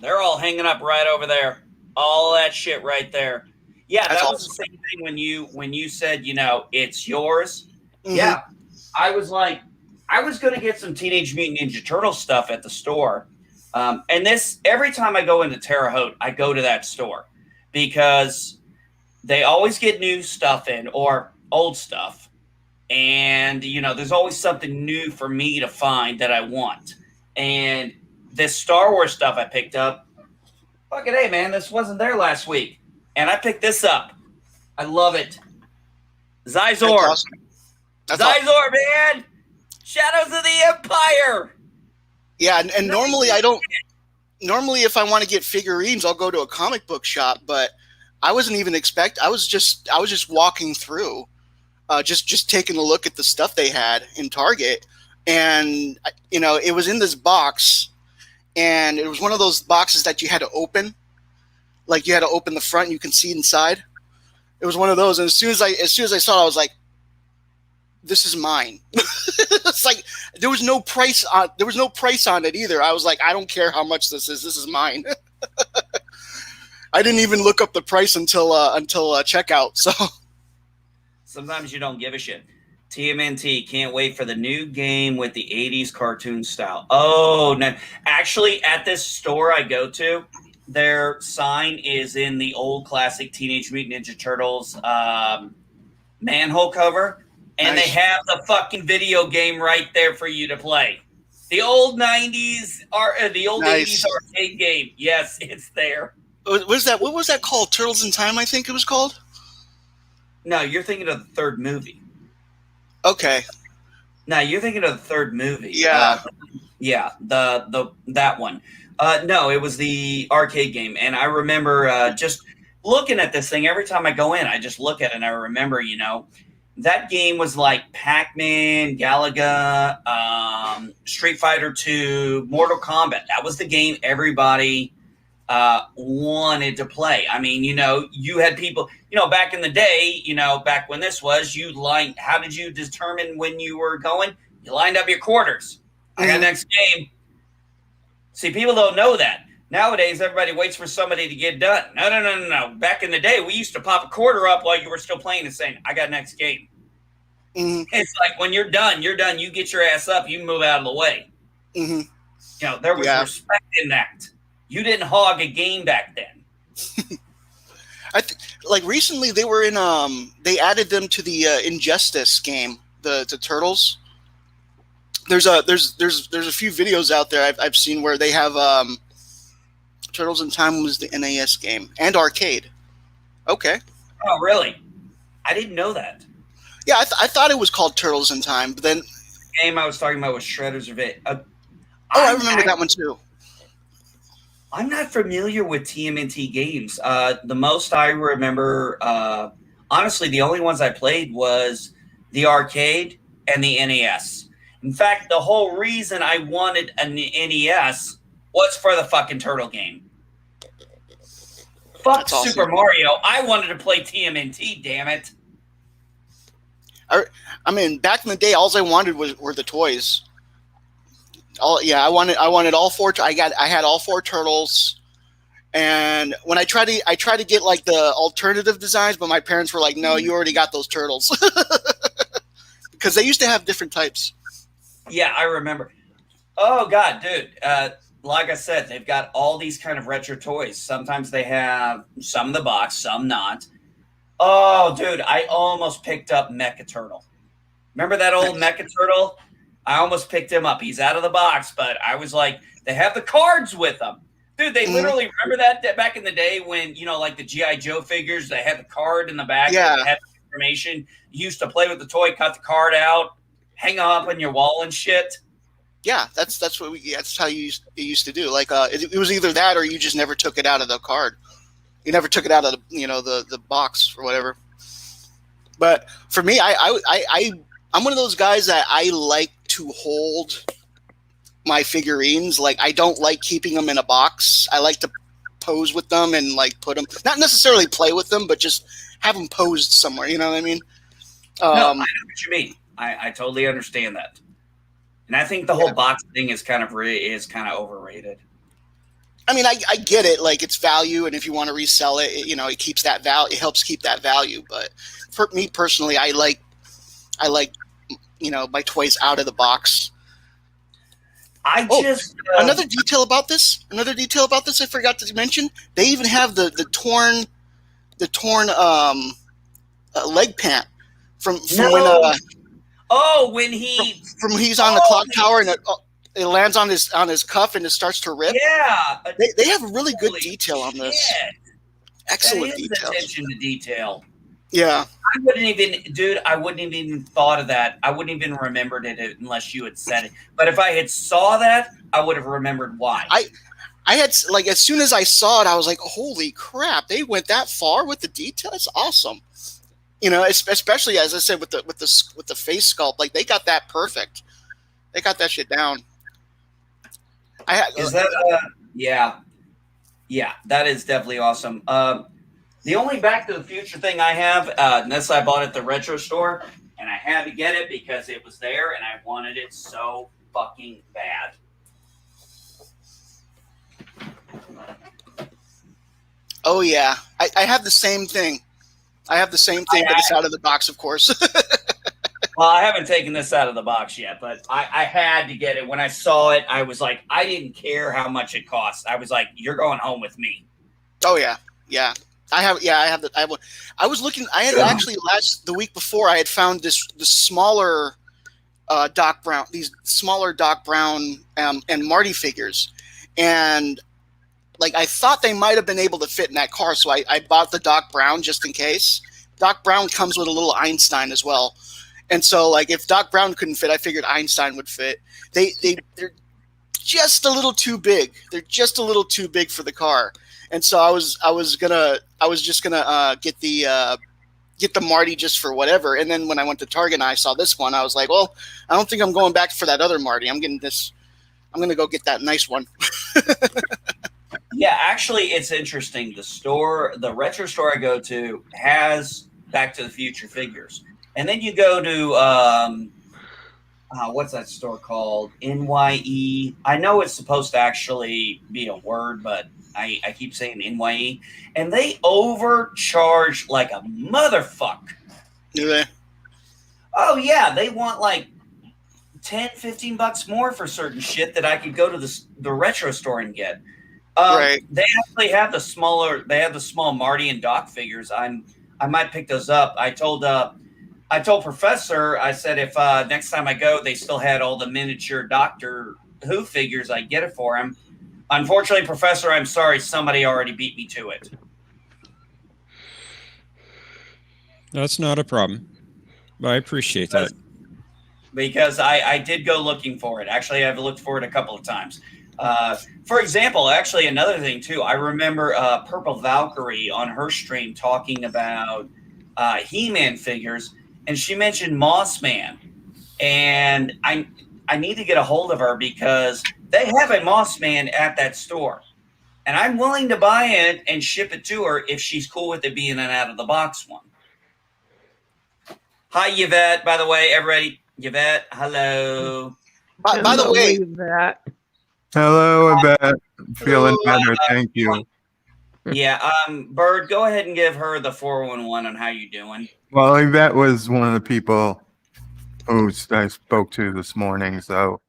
S1: they're all hanging up right over there. All that shit right there. Yeah,
S6: That's
S1: that was
S6: awesome.
S1: the same thing when you said, it's yours.
S6: Mhm.
S1: Yeah. I was like, I was gonna get some Teenage Mutant Ninja Turtle stuff at the store. And this every time I go into Terre Haute, I go to that store because they always get new stuff in or old stuff. And there's always something new for me to find that I want. And this Star Wars stuff I picked up, fucking hey man, this wasn't there last week. And I picked this up. I love it.
S6: That's
S1: Zizor.
S6: awesome. That's awesome.
S1: Zizor, man. Shadows of the Empire.
S6: Yeah, and normally I don't. Normally, if I want to get figurines, I'll go to a comic book shop. But I wasn't even I was just walking through, just taking a look at the stuff they had in Target, and it was in this box, and it was one of those boxes that you had to open, like you had to open the front and you can see inside. It was one of those, and as soon as I saw it, I was like, "This is mine." It's like there was no price on it either. I was like, I don't care how much this is. This is mine. I didn't even look up the price until checkout. So
S1: Sometimes you don't give a shit. TMNT can't wait for the new game with the 80s cartoon style. Oh, no. Actually, at this store I go to, their sign is in the old classic Teenage Mutant Ninja Turtles manhole cover. And
S6: Nice.
S1: they have the fucking video game right there for you to play. The old 90s the old
S6: Nice.
S1: 80s arcade game. Yes, it's there.
S6: what was that called? Turtles in Time, I think it was called.
S1: No, you're thinking of the third movie.
S6: Okay.
S1: No, you're thinking of the third movie.
S6: Yeah.
S1: Yeah, that one. No, it was the arcade game, and I remember just looking at this thing every time I go in. I just look at it, and I remember, that game was like Pac-Man, Galaga, Street Fighter 2, Mortal Kombat. That was the game everybody wanted to play. I mean, you had people, back in the day, back when this was, how did you determine when you were going? You lined up your quarters. I got next game. See, people don't know that. Nowadays, everybody waits for somebody to get done. No. Back in the day, we used to pop a quarter up while you were still playing and saying, I got next game.
S6: Mm-hmm.
S1: It's like when you're done. You get your ass up. You move out of the way.
S6: Mm-hmm.
S1: There was respect in that. You didn't hog a game back then.
S6: Like recently, they were in. They added them to the Injustice game, the Turtles. There's a few videos out there I've seen where they have Turtles in Time was the NES game and arcade. Okay.
S1: Oh, really? I didn't know that.
S6: Yeah, I thought it was called Turtles in Time, but then
S1: The game I was talking about was Shredder's Revenge.
S6: I remember that one too.
S1: I'm not familiar with TMNT games. The most I remember, honestly, the only ones I played was the arcade and the NES. In fact, the whole reason I wanted an NES was for the fucking Turtle game. Fuck
S6: That's awesome.
S1: Super Mario. I wanted to play TMNT, damn it.
S6: I mean, back in the day, all I wanted were the toys. I wanted all four. I had all four turtles, and when I tried to get like the alternative designs, but my parents were like, "No, you already got those turtles," because they used to have different types.
S1: Yeah, I remember. Oh God, dude. Like I said, they've got all these kind of retro toys. Sometimes they have some in the box, some not. Oh, dude, I almost picked up Mecha Turtle. Remember that old Mecha Turtle? I almost picked him up. He's out of the box, but I was like, they have the cards with them. Dude, they literally remember that back in the day when, like the G.I. Joe figures, they had the card in the back that had the information. You used to play with the toy, cut the card out, hang up on your wall and shit.
S6: Yeah, that's how you used to do. Like it was either that or you just never took it out of the card. You never took it out of the box or whatever. But for me, I'm one of those guys that I like to hold my figurines. Like, I don't like keeping them in a box. I like to pose with them and like put them, not necessarily play with them, but just have them posed somewhere. You know what I mean?
S1: No, I know what you mean. I totally understand that, and I think the whole box thing is kind of overrated.
S6: I mean, I get it. Like, it's value, and if you want to resell it, it keeps that value. It helps keep that value. But for me personally, I like my toys out of the box. Another detail about this I forgot to mention. They even have the torn leg pant from when he's on the clock tower and it lands on his cuff and it starts to rip.
S1: Yeah,
S6: they have really good detail on this. Excellent detail.
S1: Attention to detail.
S6: Yeah.
S1: I wouldn't even thought of that. I wouldn't even remembered it unless you had said it. But if I had saw that, I would have remembered why.
S6: I had, like, as soon as I saw it, I was like, holy crap, they went that far with the detail. It's awesome. Especially as I said with the face sculpt, like, they got that perfect. They got that shit down.
S1: Yeah, that is definitely awesome. The only Back to the Future thing I have, and this I bought at the retro store, and I had to get it because it was there, and I wanted it so fucking bad.
S6: Oh yeah, I have the same thing. But it's out of the box, of course.
S1: Well, I haven't taken this out of the box yet, but I had to get it. When I saw it, I was like, I didn't care how much it cost. I was like, you're going home with me.
S6: Oh yeah. I have one. I was looking. I had actually the week before. I had found the smaller Doc Brown, these smaller Doc Brown and Marty figures, and like I thought they might have been able to fit in that car, so I bought the Doc Brown just in case. Doc Brown comes with a little Einstein as well, and so like if Doc Brown couldn't fit, I figured Einstein would fit. They're just a little too big. They're just a little too big for the car. And so I was just gonna get the Marty just for whatever. And then when I went to Target and I saw this one, I was like, well, I don't think I'm going back for that other Marty. I'm getting this. I'm gonna go get that nice one.
S1: Yeah, actually, it's interesting. The retro store I go to has Back to the Future figures, and then you go to what's that store called? NYE. I know it's supposed to actually be a word, but I keep saying NYE, and they overcharge like a motherfucker.
S6: Do they?
S1: Oh yeah, they want like $10-15 more for certain shit that I could go to the retro store and get.
S6: Right.
S1: They actually have the small Marty and Doc figures. I might pick those up. I told Professor, I said if next time I go, they still had all the miniature Doctor Who figures, I'd get it for him. Unfortunately, Professor, I'm sorry, somebody already beat me to it.
S3: That's not a problem. I appreciate that.
S1: Because I did go looking for it. Actually, I've looked for it a couple of times. For example, actually, another thing, too, I remember Purple Valkyrie on her stream talking about He-Man figures, and she mentioned Moss Man. And I need to get a hold of her because they have a Moss Man at that store. And I'm willing to buy it and ship it to her if she's cool with it being an out-of-the-box one. Hi, Yvette, by the way, everybody. Yvette, hello.
S6: By the way,
S5: Yvette.
S4: Hello, Yvette. Feeling better, thank you.
S1: Yeah, Bird, go ahead and give her the 411 on how you doing.
S4: Well, Yvette was one of the people who I spoke to this morning, so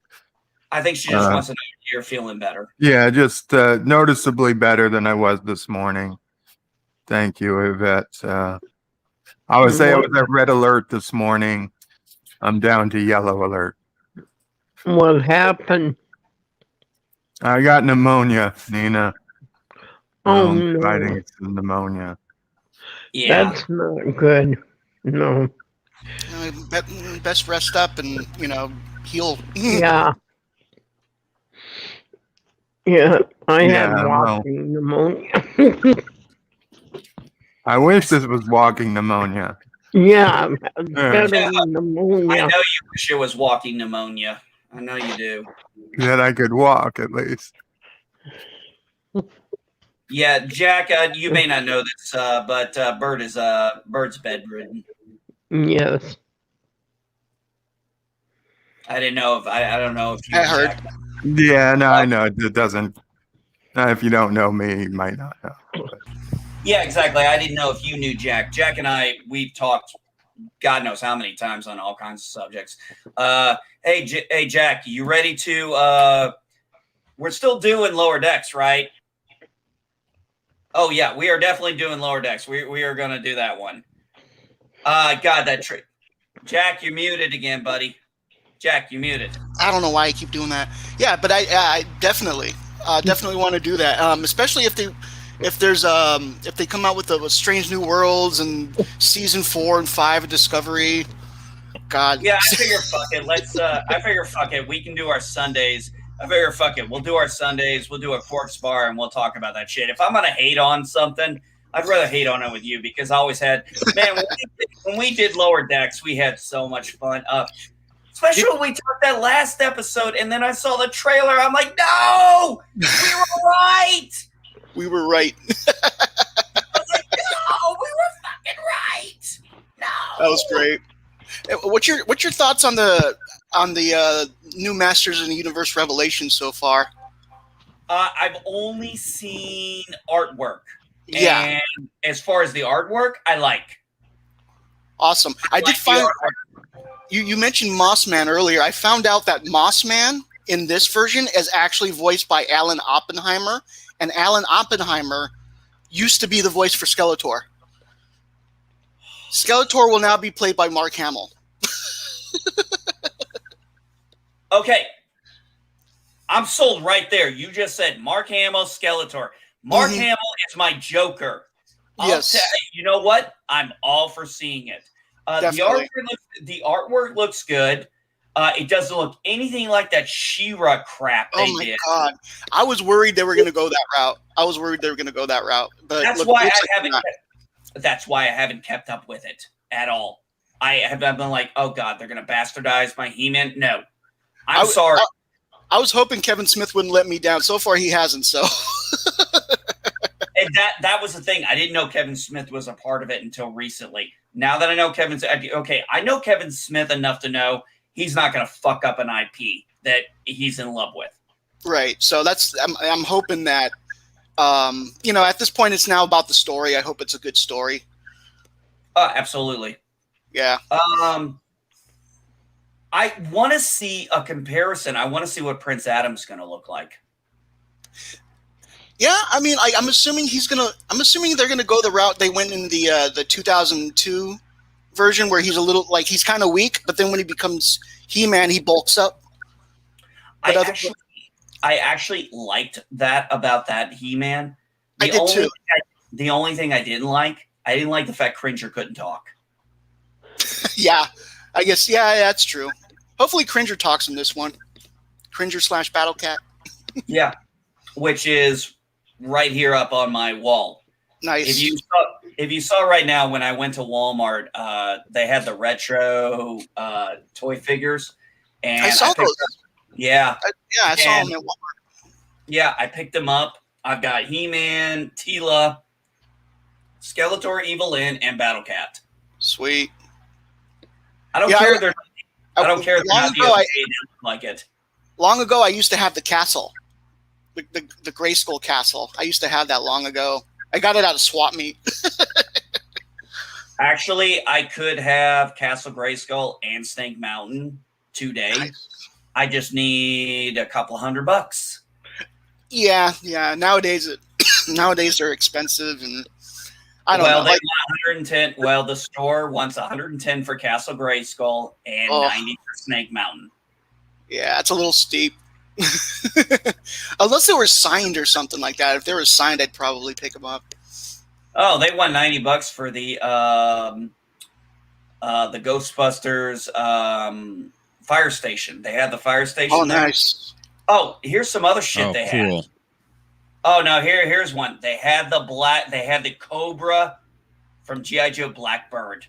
S1: I think she just wants to know if you're feeling better.
S4: yeah, just noticeably better than I was this morning. Thank you, Yvette. I was at red alert this morning. I'm down to yellow alert.
S5: What happened?
S4: I got pneumonia, Nina.
S5: Oh,
S4: I'm
S5: no.
S4: fighting pneumonia.
S1: Yeah.
S5: That's not good. No.
S6: best rest up and heal.
S5: Yeah. Yeah, I
S4: Yeah,
S5: had
S4: well.
S5: walking pneumonia.
S4: I wish this was walking pneumonia.
S5: Yeah, better
S4: Yeah.
S5: than pneumonia.
S1: I know you wish it was walking pneumonia. I know you do.
S4: That I could walk at least.
S1: Yeah, Jack, you may not know this, but Bird's bedridden.
S5: Yes.
S1: I didn't know if I don't know if you
S6: I heard.
S1: Jack.
S4: Yeah, no, I know. It doesn't. If you don't know me, you might not know.
S1: Yeah, exactly. I didn't know if you knew Jack. Jack and I, we've talked God knows how many times on all kinds of subjects. Hey, Jack, you ready to we're still doing Lower Decks, right? Oh yeah, we are definitely doing Lower Decks. We are gonna do that one. God, that trick. Jack, you're muted again, buddy. Jack, you muted.
S6: I don't know why I keep doing that. Yeah, but I definitely want to do that. Especially if they come out with the Strange New Worlds and season 4 and 5 of Discovery. God.
S1: Yeah, I figure fuck it. I figure fuck it. We can do our Sundays. I figure fuck it. We'll do our Sundays. We'll do a Quarks bar and we'll talk about that shit. If I'm gonna hate on something, I'd rather hate on it with you because I always had when we did Lower Decks, we had so much fun. Especially when we took that last episode and then I saw the trailer. I'm like, no, we were right.
S6: We were right.
S1: I was like, no, we were fucking right. No.
S6: That was great. What's your thoughts on the new Masters in the Universe Revelation so far?
S1: I've only seen artwork.
S6: Yeah.
S1: And as far as the artwork, I like.
S6: Awesome. I did find you mentioned Mossman earlier. I found out that Mossman in this version is actually voiced by Alan Oppenheimer, and Alan Oppenheimer used to be the voice for Skeletor. Skeletor will now be played by Mark Hamill.
S1: Okay. I'm sold right there. You just said Mark Hamill, Skeletor. Mark Hamill is my Joker.
S6: Yes.
S1: You know what? I'm all for seeing it. The artwork looks good. It doesn't look anything like that She-Ra crap they did.
S6: Oh my God. I was worried they were going to go that route. But
S1: that's why I haven't kept up with it at all. I've been like, oh God, they're going to bastardize my He-Man. No. I'm sorry.
S6: I was hoping Kevin Smith wouldn't let me down. So far, he hasn't. So,
S1: and that was the thing. I didn't know Kevin Smith was a part of it until recently. Now that I know I know Kevin Smith enough to know he's not going to fuck up an IP that he's in love with.
S6: Right. So I'm hoping that, at this point, it's now about the story. I hope it's a good story.
S1: Absolutely.
S6: Yeah.
S1: I want to see a comparison. I want to see what Prince Adam's going to look like.
S6: Yeah, I mean, I'm assuming they're gonna go the route they went in the 2002 version, where he's a little he's kind of weak, but then when he becomes He-Man, he bulks up.
S1: I actually liked that about that He-Man.
S6: I did too.
S1: The only thing I didn't like the fact Cringer couldn't talk.
S6: Yeah, I guess. Yeah, that's true. Hopefully, Cringer talks in this one. Cringer / Battle Cat.
S1: Yeah, which is right here up on my wall.
S6: Nice.
S1: If you saw right now when I went to Walmart, they had the retro toy figures, and
S6: I saw those.
S1: Yeah,
S6: I saw them at Walmart.
S1: Yeah, I picked them up. I've got He-Man, Teela, Skeletor, Evil-Lyn, and Battle Cat.
S6: Sweet.
S1: I don't care. I don't care. Like it.
S6: Long ago, I used to have the castle, the Grayskull castle. I used to have that long ago. I got it out of swap meet.
S1: Actually, I could have Castle Grayskull and Snake Mountain today. Nice. I just need a couple $100.
S6: Yeah. Nowadays they're expensive, and I don't know.
S1: They want 110. Well, the store wants 110 for Castle Grayskull and 90 for Snake Mountain.
S6: Yeah, it's a little steep. Unless they were signed or something like that. If they were signed, I'd probably pick them up.
S1: Oh, they want $90 for the Ghostbusters fire station. They had the fire station.
S6: Oh, nice.
S1: Oh, here's some other shit they had. Oh no, here's one. They had the Cobra from G.I. Joe Blackbird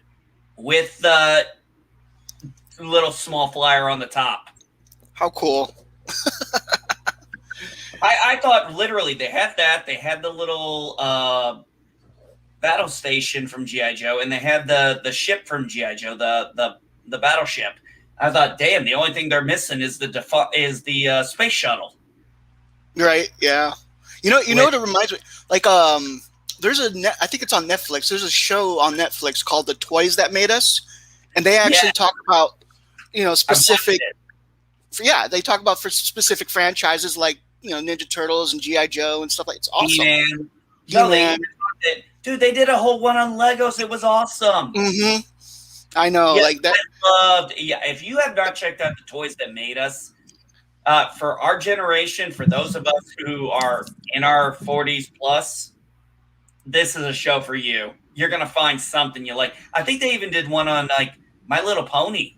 S1: with the little small flyer on the top.
S6: How cool.
S1: I thought literally they had that. They had the little battle station from GI Joe, and they had the ship from GI Joe, the battleship. I thought, damn, the only thing they're missing is the space shuttle.
S6: Right? Yeah. You know what it reminds me? Like there's I think it's on Netflix. There's a show on Netflix called The Toys That Made Us, and they actually talk about specific. They talk about for specific franchises like Ninja Turtles and GI Joe and stuff like. It's awesome.
S1: He-Man.
S6: He-Man.
S1: Dude, they did a whole one on Legos. It was awesome.
S6: Mm-hmm. I know, like that.
S1: If you have not checked out The Toys That Made Us, for our generation, for those of us who are in our 40s plus, this is a show for you. You're gonna find something you like. I think they even did one on like My Little Pony.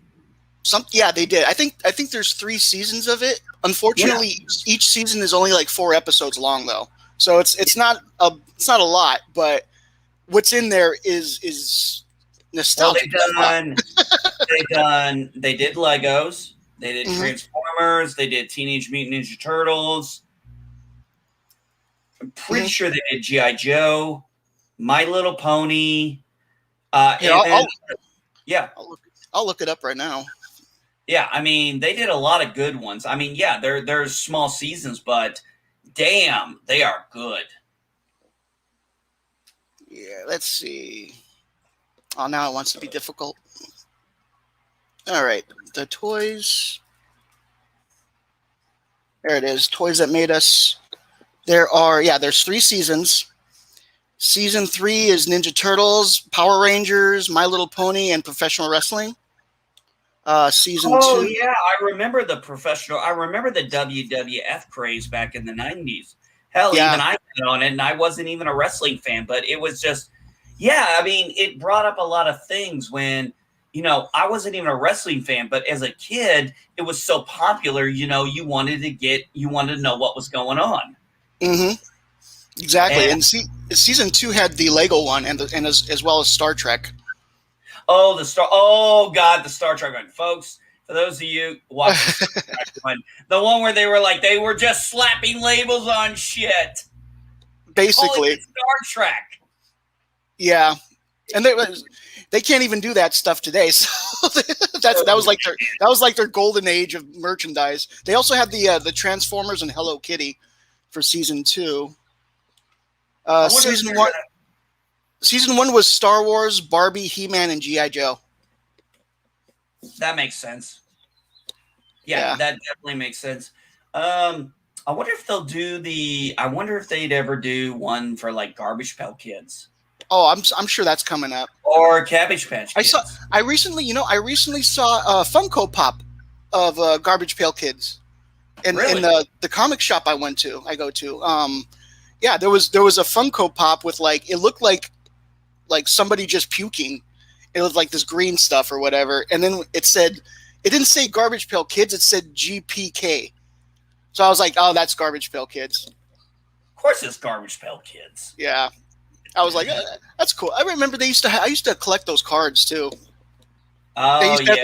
S6: They did. I think there's 3 seasons of it. Unfortunately, each season is only like 4 episodes long, though. So it's not a lot, but what's in there is nostalgic.
S1: Well, they did Legos. They did Transformers. They did Teenage Mutant Ninja Turtles. I'm pretty sure they did GI Joe, My Little Pony.
S6: I'll look it up right now.
S1: Yeah, I mean, they did a lot of good ones. I mean, yeah, there's small seasons, but damn, they are good.
S6: Yeah, let's see. Oh, now it wants to be difficult. All right, the toys. There it is, Toys That Made Us. There's 3 seasons. Season 3 is Ninja Turtles, Power Rangers, My Little Pony, and professional wrestling. Season 2.
S1: Oh yeah, I remember the WWF craze back in the 90s. Hell, even I got on it, and I wasn't even a wrestling fan, but it was just, I mean, it brought up a lot of things when, I wasn't even a wrestling fan, but as a kid, it was so popular, you wanted to know what was going on.
S6: Mm-hmm. Exactly. And season 2 had the Lego one and as well as Star Trek.
S1: Oh, the Star Trek one, folks. For those of you watching the Star Trek one, the one where they were just slapping labels on shit.
S6: Basically,
S1: Star Trek.
S6: Yeah, and they can't even do that stuff today. So that was like their golden age of merchandise. They also had the Transformers and Hello Kitty for season 2. Season 1 was Star Wars, Barbie, He-Man, and G.I. Joe.
S1: That makes sense. Yeah, that definitely makes sense. I wonder if they'd ever do one for like Garbage Pail Kids.
S6: Oh, I'm sure that's coming up.
S1: Or Cabbage Patch Kids.
S6: I recently saw a Funko Pop of Garbage Pail Kids in the comic shop I go to. There was a Funko Pop with it looked like somebody just puking. It was like this green stuff or whatever, and then it didn't say Garbage Pail Kids, it said GPK. So I was like, oh, that's Garbage Pail Kids.
S1: Of course, it's Garbage Pail Kids.
S6: Yeah, I was like, that's cool. I remember I used to collect those cards too.
S1: Oh yeah,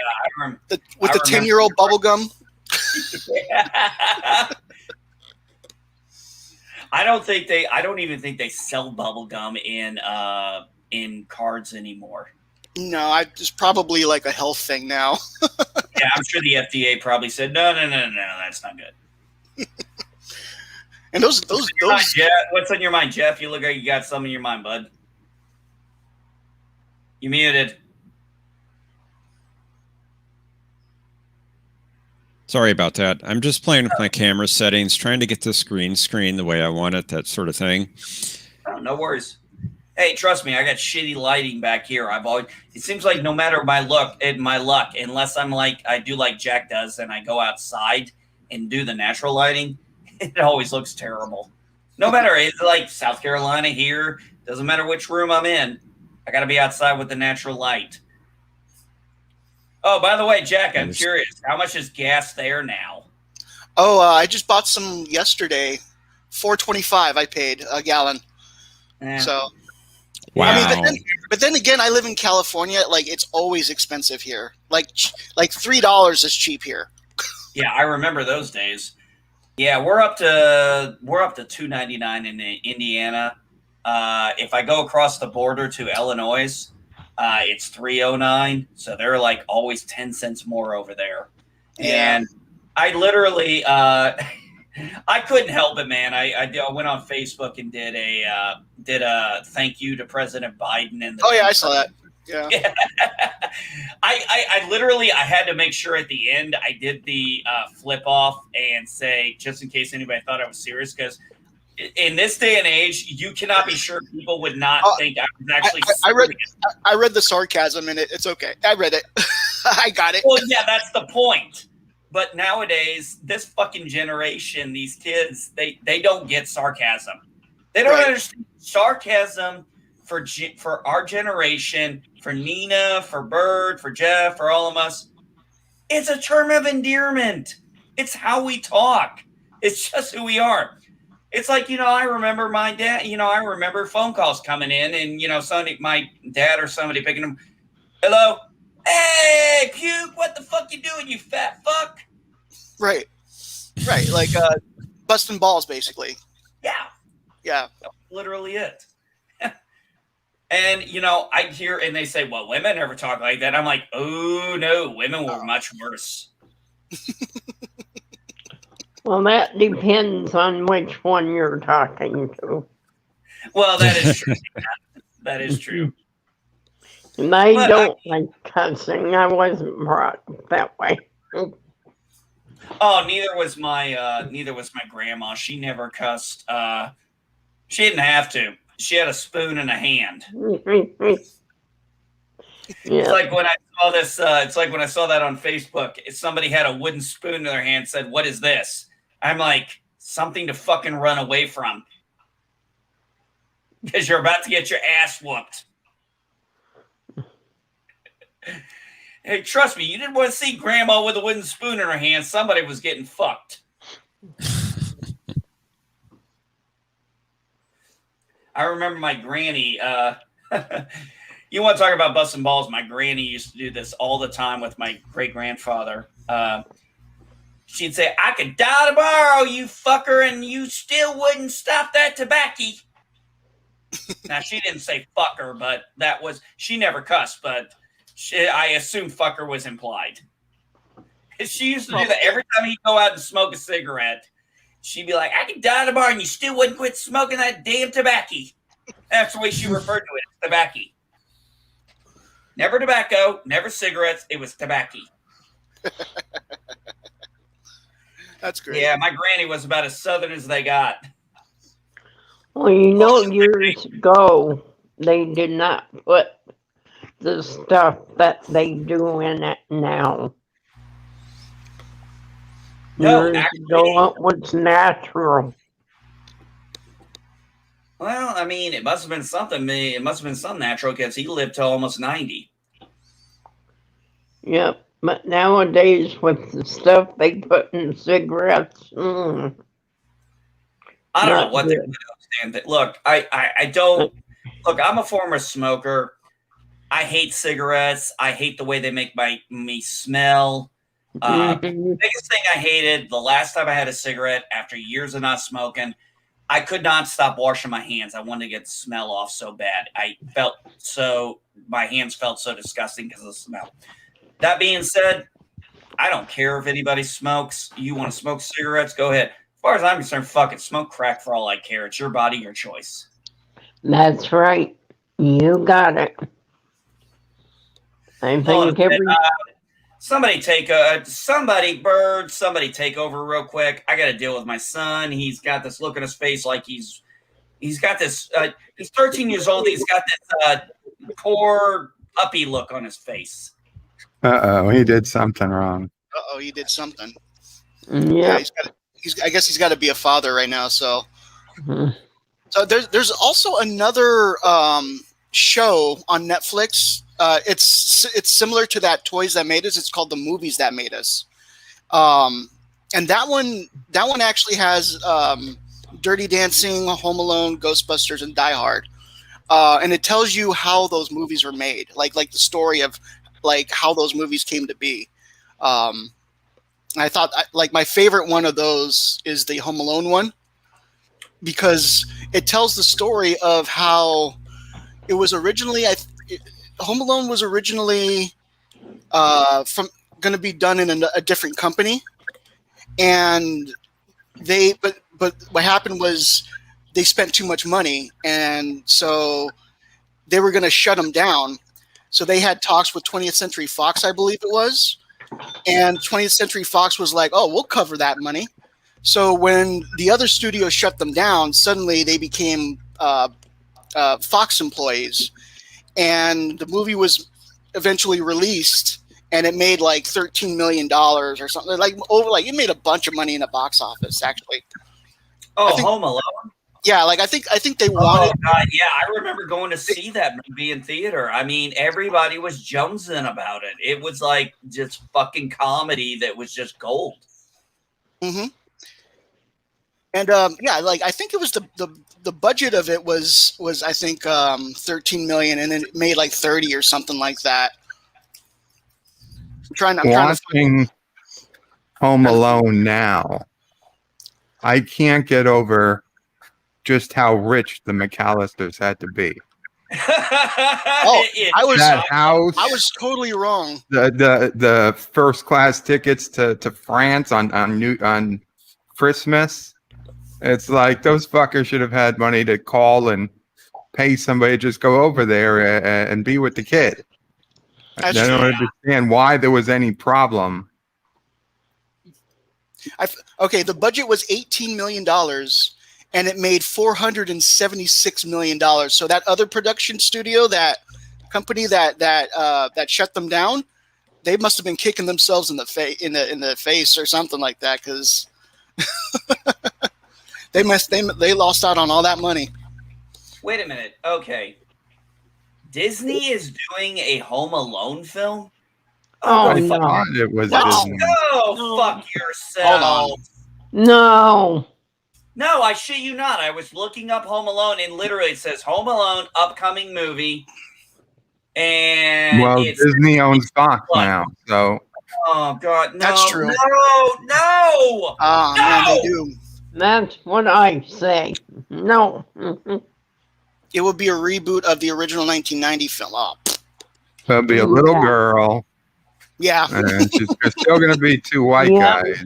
S6: with the 10-year-old bubble gum.
S1: I don't even think they sell bubble gum in cards anymore.
S6: No, it's probably like a health thing now.
S1: Yeah, I'm sure the FDA probably said no, that's not good.
S6: And those.
S1: Jeff, what's on your mind, Jeff? You look like you got something in your mind, bud. You muted.
S3: Sorry about that. I'm just playing with my camera settings, trying to get this green screen the way I want it, that sort of thing.
S1: Oh, no worries. Hey, trust me, I got shitty lighting back here. It seems like no matter my luck, unless I do like Jack does, and I go outside and do the natural lighting, it always looks terrible. No matter, it's like South Carolina here, doesn't matter which room I'm in, I got to be outside with the natural light. Oh, by the way, Jack, I'm curious, how much is gas there now?
S6: Oh, I just bought some yesterday. $4.25 I paid a gallon. So,
S3: wow.
S6: I mean, but then again, I live in California. Like, it's always expensive here. Like $3 is cheap here.
S1: Yeah, I remember those days. Yeah, we're up to $2.99 in Indiana. If I go across the border to Illinois, it's $3.09. So they're like always 10 cents more over there.
S6: Yeah.
S1: And I literally I couldn't help it, man. I went on Facebook and did a thank you to President Biden and the
S6: Oh yeah, I saw that. Yeah.
S1: I literally I had to make sure at the end I did the flip off and say, just in case anybody thought I was serious, because in this day and age you cannot be sure people would not think I was actually
S6: I read the sarcasm in it. It's okay. I read it. I got it.
S1: Well, yeah, that's the point. But nowadays, this fucking generation, these kids, they don't get sarcasm. They don't understand sarcasm for our generation, for Nina, for Bird, for Jeff, for all of us. It's a term of endearment. It's how we talk. It's just who we are. It's like, I remember my dad, I remember phone calls coming in and, somebody, my dad or somebody picking them. Hello? Hey, puke, what the fuck you doing, you fat fuck?
S6: Right. Like busting balls, basically. Yeah.
S1: That's literally it. And, I'd hear, and they say, well, women never talk like that. I'm like, oh, no, women were much worse.
S5: Well, that depends on which one you're talking to.
S1: Well, that is true. That is true.
S5: And I don't like cussing. I wasn't brought up that way.
S1: Oh, neither was my grandma. She never cussed. She didn't have to. She had a spoon in a hand. It's like when I saw this. It's like when I saw that on Facebook. Somebody had a wooden spoon in their hand. Said, "What is this?" I'm like, something to fucking run away from, because you're about to get your ass whooped. Hey, trust me, you didn't want to see Grandma with a wooden spoon in her hand. Somebody was getting fucked. I remember my granny. You want to talk about busting balls? My granny used to do this all the time with my great-grandfather. She'd say, I could die tomorrow, you fucker, and you still wouldn't stop that tobacco. Now, she didn't say fucker, but she never cussed, but I assume fucker was implied. She used to do that every time he'd go out and smoke a cigarette. She'd be like, I could die tomorrow and you still wouldn't quit smoking that damn tobacco. That's the way she referred to it, tobacco. Never tobacco, never cigarettes. It was tobacco.
S6: That's great.
S1: Yeah, my granny was about as southern as they got.
S5: Well, years ago, they did not put the stuff that they do in it now.
S1: No,
S5: Years
S1: actually,
S5: ago, it was natural.
S1: well, I mean, it must have been something. It must have been some natural because he lived till almost 90.
S5: Yep. But nowadays, with the stuff they put in cigarettes,
S1: I don't know what they're going to understand. Look, I don't. Look, I'm a former smoker. I hate cigarettes. I hate the way they make me smell. Biggest thing I hated, the last time I had a cigarette after years of not smoking, I could not stop washing my hands. I wanted to get the smell off so bad. My hands felt so disgusting because of the smell. That being said, I don't care if anybody smokes. You want to smoke cigarettes, go ahead. As far as I'm concerned, fuck it. Smoke crack for all I care. It's your body, your choice.
S5: That's right. You got it. I think
S1: somebody take over real quick. I got to deal with my son. He's got this look on his face like he's got this. He's 13 years old. He's got this poor puppy look on his face.
S4: He did something wrong.
S6: He did something.
S5: Yeah.
S6: I guess he's got to be a father right now. So, so there's also another show on Netflix. It's similar to that Toys That Made Us. It's called The Movies That Made Us. And that one actually has Dirty Dancing, Home Alone, Ghostbusters, and Die Hard. And it tells you how those movies were made, like the story of like how those movies came to be. I thought, like, my favorite one of those is the Home Alone one, because it tells the story of how it was originally. Home Alone was originally from going to be done in a different company, and but what happened was they spent too much money, and so they were going to shut them down. So they had talks with 20th Century Fox, I believe it was, and 20th Century Fox was like, "Oh, we'll cover that money." So when the other studio shut them down, suddenly they became Fox employees, and the movie was eventually released, and it made like $13 million or something. It made a bunch of money in the box office, actually.
S1: Oh, Home Alone.
S6: Yeah, like I think they wanted.
S1: Oh God, yeah, I remember going to see that movie in theater. I mean, everybody was jonesing about it. It was like just fucking comedy that was just gold.
S6: Mm-hmm. And yeah, like I think it was the budget of it was I think 13 million, and then it made like 30 or something like that. I'm
S4: Watching Home Alone now, I can't get over just how rich the McAllisters had to be.
S6: I was
S4: that house.
S6: I was totally wrong.
S4: The first class tickets to France on Christmas. It's like those fuckers should have had money to call and pay somebody to just go over there and be with the kid. I don't understand why there was any problem.
S6: Okay, the budget was $18 million, and it made $476 million. So that other production studio, that company that shut them down, they must have been kicking themselves in the face or something like that, because they lost out on all that money.
S1: Wait a minute. Okay. Disney is doing a Home Alone film?
S5: Oh,
S4: I
S5: no.
S4: thought it was
S1: No,
S4: Disney.
S1: fuck yourself.
S6: Hold on.
S5: No.
S1: No, I shit you not. I was looking up Home Alone, and literally it says Home Alone upcoming movie. And
S4: Well, Disney owns Fox now, so.
S1: Oh God, no!
S6: That's true.
S1: No!
S6: Man, they do.
S5: That's what I say. No.
S6: It would be a reboot of the original 1990 film. Oh,
S4: There'll be a little girl,
S6: yeah.
S4: and she's still going to be two white guys.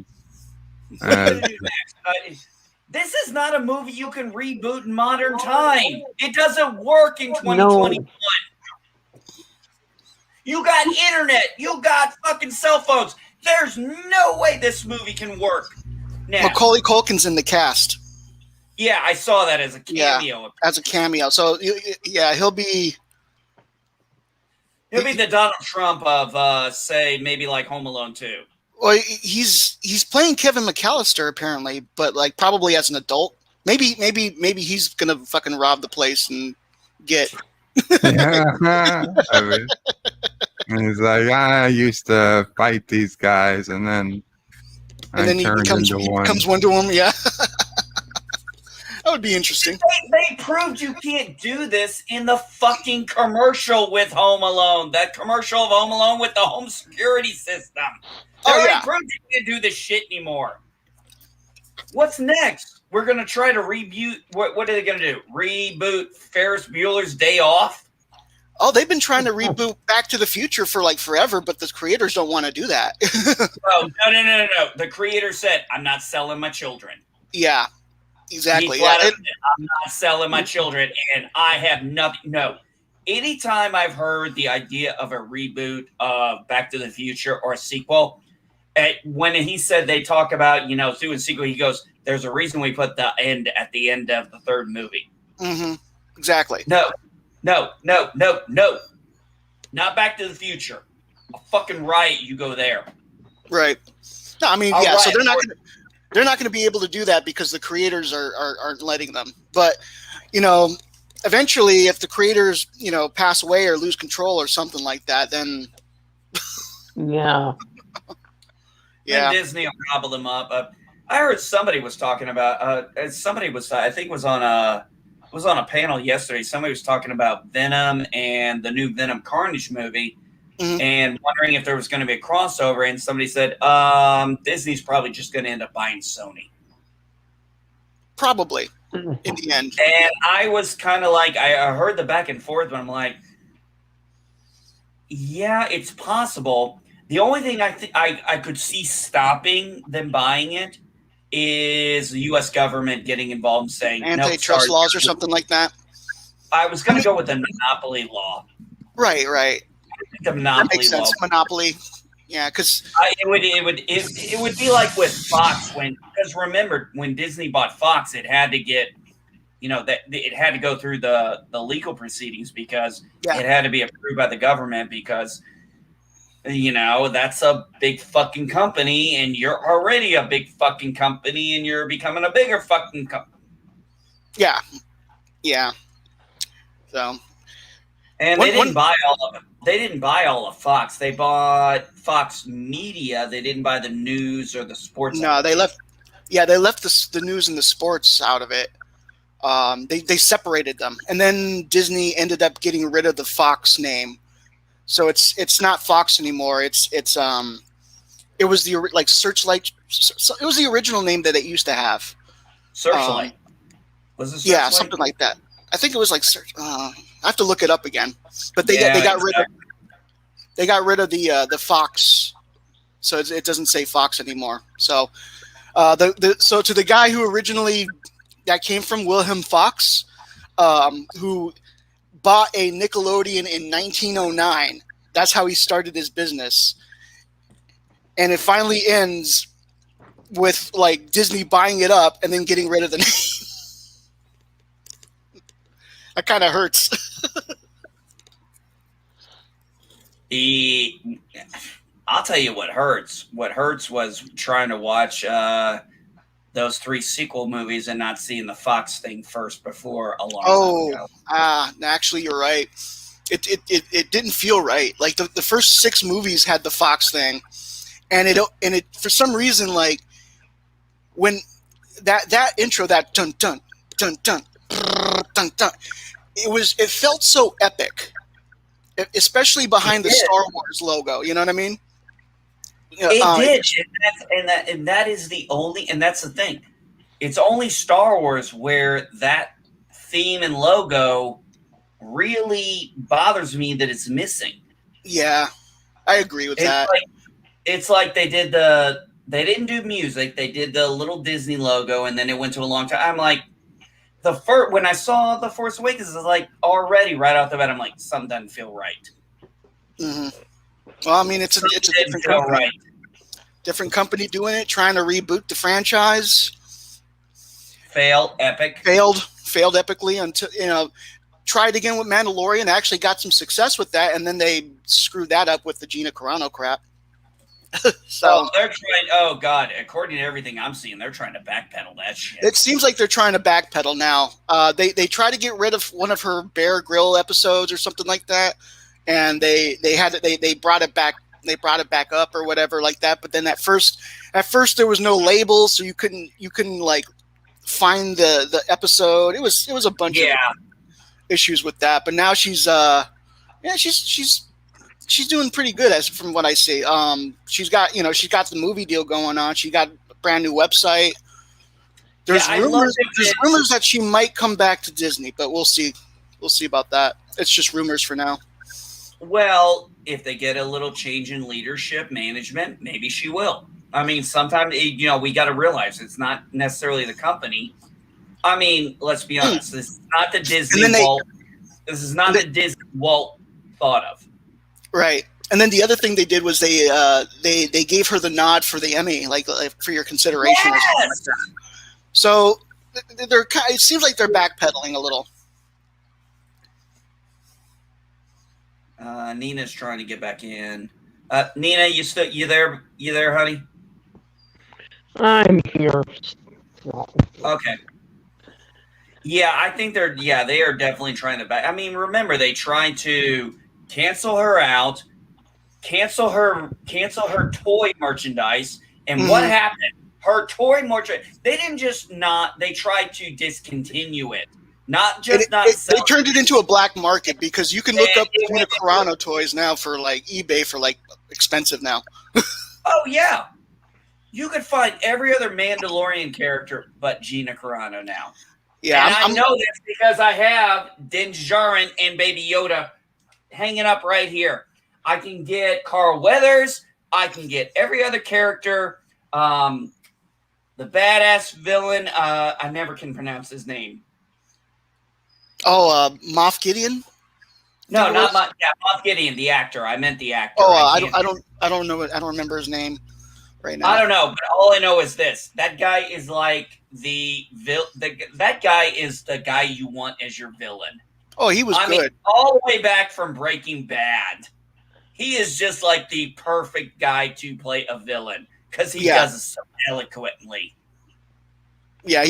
S1: This is not a movie you can reboot in modern time. It doesn't work in 2021.
S5: No.
S1: You got internet. You got fucking cell phones. There's no way this movie can work now.
S6: Macaulay Culkin's in the cast.
S1: Yeah, I saw that as a cameo.
S6: Yeah, as a cameo. So, yeah, he'll be
S1: the Donald Trump of, say, maybe like Home Alone 2.
S6: Well, he's playing Kevin McAllister apparently, but like probably as an adult. Maybe he's gonna fucking rob the place and get.
S4: I mean, and he's like, I used to fight these guys, and then
S6: he becomes Wonder Woman. Yeah, that would be interesting.
S1: They proved you can't do this in the fucking commercial with Home Alone. That commercial of Home Alone with the home security system. They already proved you can't do this shit anymore. What's next? We're going to try to reboot. What are they going to do? Reboot Ferris Bueller's Day Off?
S6: Oh, they've been trying to reboot Back to the Future for like forever, but the creators don't want to do that.
S1: No. The creator said, I'm not selling my children.
S6: Yeah, exactly.
S1: I'm not selling my children, and I have nothing. No. Anytime I've heard the idea of a reboot of Back to the Future or a sequel, when he said they talk about, doing a sequel, he goes, there's a reason we put the end at the end of the third movie.
S6: Mm-hmm. Exactly.
S1: No. Not Back to the Future. A fucking riot, you go there.
S6: Right. No, I mean, yeah, so they're not going to be able to do that because the creators aren't letting them. But, eventually if the creators, pass away or lose control or something like that, then
S5: Yeah.
S6: Yeah.
S1: Then Disney will gobble them up. I heard somebody was talking about. I think was on a panel yesterday. Somebody was talking about Venom and the new Venom Carnage movie, and wondering if there was going to be a crossover. And somebody said, Disney's probably just going to end up buying Sony.
S6: Probably in the end.
S1: And I was kind of like, I heard the back and forth, but I'm like, yeah, it's possible. The only thing I could see stopping them buying it is the U.S. government getting involved and saying
S6: antitrust laws or something like that.
S1: I was going to go with the monopoly law.
S6: Right.
S1: The monopoly
S6: that makes sense.
S1: law.
S6: Monopoly. Yeah, because
S1: it would be like with Fox because remember when Disney bought Fox, it had to get it had to go through the legal proceedings because it had to be approved by the government because that's a big fucking company and you're already a big fucking company and you're becoming a bigger fucking company.
S6: Yeah. So,
S1: and they didn't buy all of it. They didn't buy all of Fox. They bought Fox Media. They didn't buy the news or the sports.
S6: No, they left. Yeah, they left the news and the sports out of it. They separated them, and then Disney ended up getting rid of the Fox name, so it's not Fox anymore. It was the Searchlight. It was the original name that it used to have.
S1: Searchlight. Was it Searchlight?
S6: Yeah, something like that. I think it was like Search. I have to look it up again. But they got rid of the Fox, so it doesn't say Fox anymore. So so to the guy who originally that came from Wilhelm Fox, who bought a Nickelodeon in 1909. That's how he started his business, and it finally ends with like Disney buying it up and then getting rid of the name. That kind of hurts.
S1: I'll tell you what hurts. What hurts was trying to watch those 3 sequel movies and not seeing the Fox thing first before a long time ago.
S6: Actually, you're right. It didn't feel right. Like the first 6 movies had the Fox thing, and it for some reason like when that intro, that dun dun dun dun dun dun, it felt so epic, especially behind the Star Wars logo. You know what I mean?
S1: It did, and that is the only, and that's the thing. It's only Star Wars where that theme and logo really bothers me that it's missing.
S6: Yeah, I agree with that.
S1: It's like they didn't do music. They did the little Disney logo, and then it went to a long time. I'm like, when I saw The Force Awakens, it's like already right off the bat, I'm like, something doesn't feel right.
S6: Mm-hmm. Well, I mean, it's a different company. Right. Different company doing it, trying to reboot the franchise.
S1: Failed
S6: epically until tried again with Mandalorian. Actually got some success with that, and then they screwed that up with the Gina Carano crap. So
S1: they're trying. Oh God! According to everything I'm seeing, they're trying to backpedal that shit.
S6: It seems like they're trying to backpedal now. They try to get rid of one of her Bear Grylls episodes or something like that, and they brought it back. They brought it back up or whatever like that. But then at first there was no label, so you couldn't like find the episode. It was a bunch of issues with that. But now she's doing pretty good as from what I see. She's got the movie deal going on. She got a brand new website. There's rumors that she might come back to Disney, but we'll see. We'll see about that. It's just rumors for now.
S1: Well, if they get a little change in leadership, management, maybe she will. I mean, sometimes, we got to realize it's not necessarily the company. I mean, let's be honest. This is not the Disney Walt. This is not the Disney Walt thought of. Right.
S6: And then the other thing they did was they gave her the nod for the Emmy, like for your consideration. Yes! Or something like that. So it seems like they're backpedaling a little.
S1: Nina's trying to get back in. Nina, you there? You there, honey?
S5: I'm here.
S1: Okay. Yeah, I think they are definitely trying to back. I mean, remember they tried to cancel her out, cancel her toy merchandise, and what happened? Her toy merchandise. They didn't just not. They tried to discontinue it. Not just
S6: They
S1: selling.
S6: turned it into a black market because you can look up
S1: It
S6: Gina
S1: went-
S6: Carano toys now for like eBay for like expensive now.
S1: Oh yeah, you could find every other Mandalorian character but Gina Carano now.
S6: Yeah,
S1: And I know this because I have Din Djarin and Baby Yoda hanging up right here. I can get Carl Weathers. I can get every other character. The badass villain. I never can pronounce his name.
S6: Moff Gideon.
S1: No,
S6: think it
S1: not
S6: was?
S1: Moff Gideon, the actor. I meant the actor.
S6: Oh,
S1: I
S6: don't know. I don't remember his name right now.
S1: I don't know, but all I know is this: that guy is like that guy is the guy you want as your villain.
S6: Oh, he was
S1: I mean,
S6: good.
S1: all the way back from Breaking Bad. He is just like the perfect guy to play a villain because he does it so eloquently.
S6: Yeah.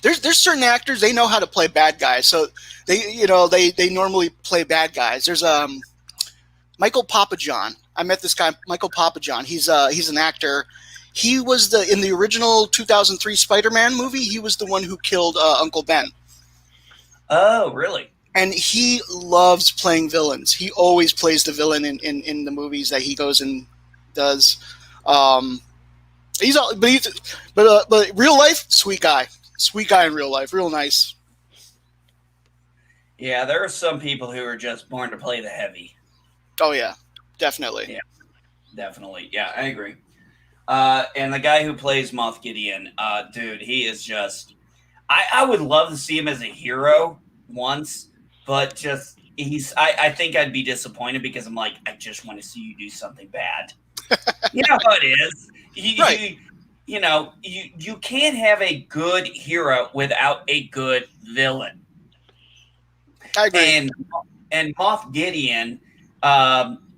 S6: There's certain actors, they know how to play bad guys, so they normally play bad guys. There's Michael Papajohn. I met this guy, Michael Papajohn. He's an actor. He was in the original 2003 Spider-Man movie. He was the one who killed Uncle Ben.
S1: Oh, really?
S6: And he loves playing villains. He always plays the villain in the movies that he goes and does. But real life, sweet guy in real life, real nice.
S1: Yeah, there are some people who are just born to play the heavy.
S6: Oh yeah, definitely.
S1: Yeah, definitely. Yeah, I agree. And the guy who plays Moff Gideon, dude, he is just. I would love to see him as a hero once, but just I think I'd be disappointed because I'm like, I just want to see you do something bad. You know how it is. You can't have a good hero without a good villain.
S6: I agree.
S1: And Moff Gideon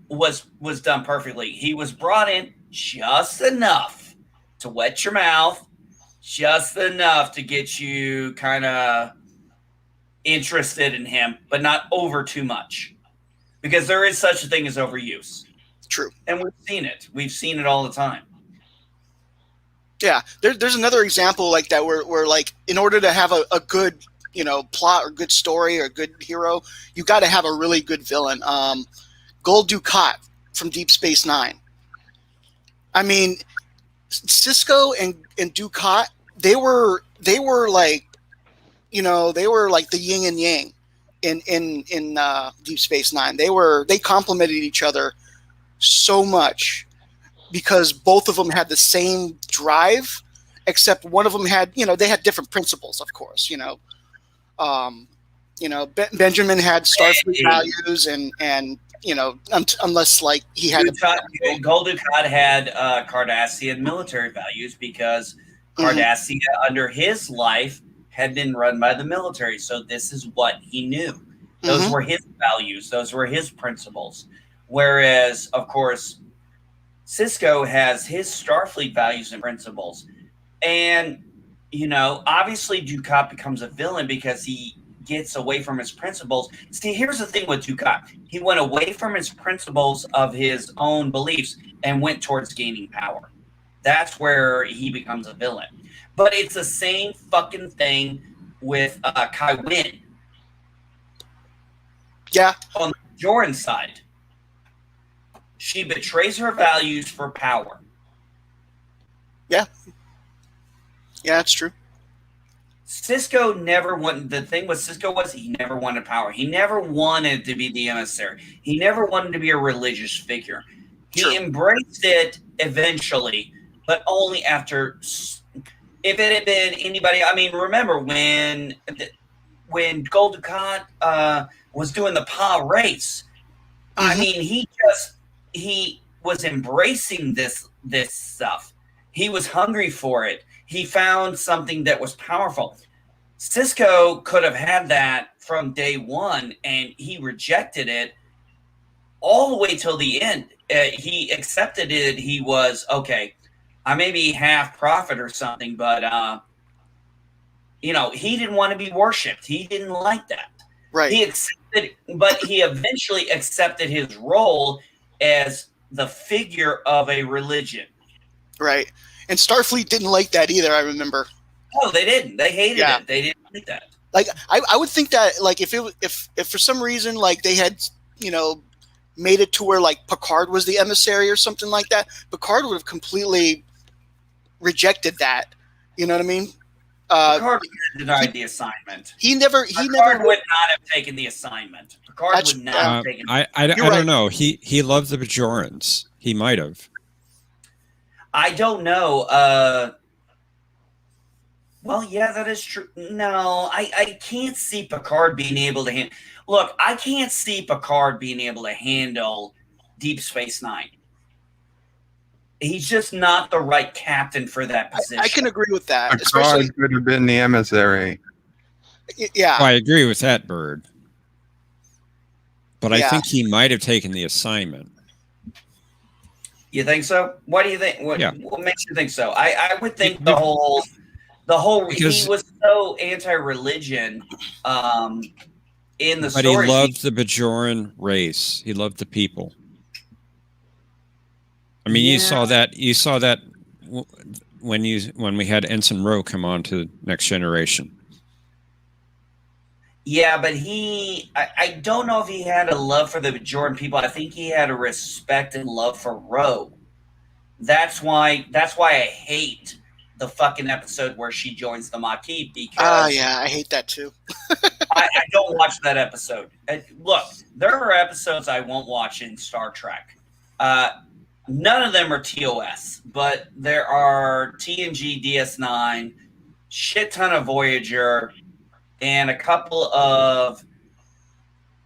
S1: was done perfectly. He was brought in just enough to wet your mouth, just enough to get you kind of interested in him, but not over too much, because there is such a thing as overuse.
S6: True.
S1: And we've seen it. We've seen it all the time.
S6: Yeah, there's another example like that where like in order to have a good plot or good story or good hero, you got to have a really good villain. Gul Dukat from Deep Space Nine. I mean, Cisco and Dukat, they were like, they were like the yin and yang in Deep Space Nine. They complemented each other so much because both of them had the same drive, except one of them had, they had different principles, of course. Benjamin had Starfleet values, and unless like he had
S1: Gul Dukat had Cardassian military values because Cardassia under his life had been run by the military. So this is what he knew. Those were his values. Those were his principles. Whereas, of course, Cisco has his Starfleet values and principles. And, obviously Dukat becomes a villain because he gets away from his principles. See, here's the thing with Dukat. He went away from his principles of his own beliefs and went towards gaining power. That's where he becomes a villain. But it's the same fucking thing with Kai Wynn.
S6: Yeah.
S1: On the Joran side. She betrays her values for power.
S6: Yeah. Yeah, that's true.
S1: Cisco never wanted. The thing with Cisco was he never wanted power. He never wanted to be the emissary. He never wanted to be a religious figure. He embraced it eventually, but only after. If it had been anybody, I mean, remember when Gul Dukat was doing the PA race. I mean, he was embracing this stuff. He was hungry for it. He found something that was powerful. Cisco could have had that from day one, and he rejected it all the way till the end. He accepted it. He was, okay, I may be half prophet or something, but, he didn't want to be worshipped. He didn't like that.
S6: Right.
S1: He eventually accepted his role as the figure of a religion.
S6: Right. And Starfleet didn't like that either, I remember.
S1: Oh, they didn't. They hated it. They didn't like that.
S6: Like I would think that like if for some reason like they had made it to where like Picard was the emissary or something like that, Picard would have completely rejected that. You know what I mean?
S1: Picard denied the assignment.
S6: He never
S1: would not have taken the assignment. Picard would not have taken.
S3: I don't know. He loved the Bajorans. He might have.
S1: I don't know. Well, yeah, that is true. No, I can't see Picard being able to handle. Look, I can't see Picard being able to handle Deep Space Nine. He's just not the right captain for that position.
S6: I can agree with that.
S4: Picard could have been the emissary.
S6: Yeah.
S3: Well, I agree with that, Bird. But I think he might have taken the assignment.
S1: You think so? What do you think? What makes you think so? I would think the whole because he was so anti-religion in the story.
S3: But he loved the Bajoran race. He loved the people. I mean, you saw that when we had Ensign Rowe come on to Next Generation.
S1: Yeah, but I don't know if he had a love for the Bajoran people. I think he had a respect and love for Rowe. That's why I hate the fucking episode where she joins the Maquis because
S6: I hate that too.
S1: I don't watch that episode. Look, there are episodes I won't watch in Star Trek. None of them are TOS, but there are TNG, DS9, shit ton of Voyager, and a couple of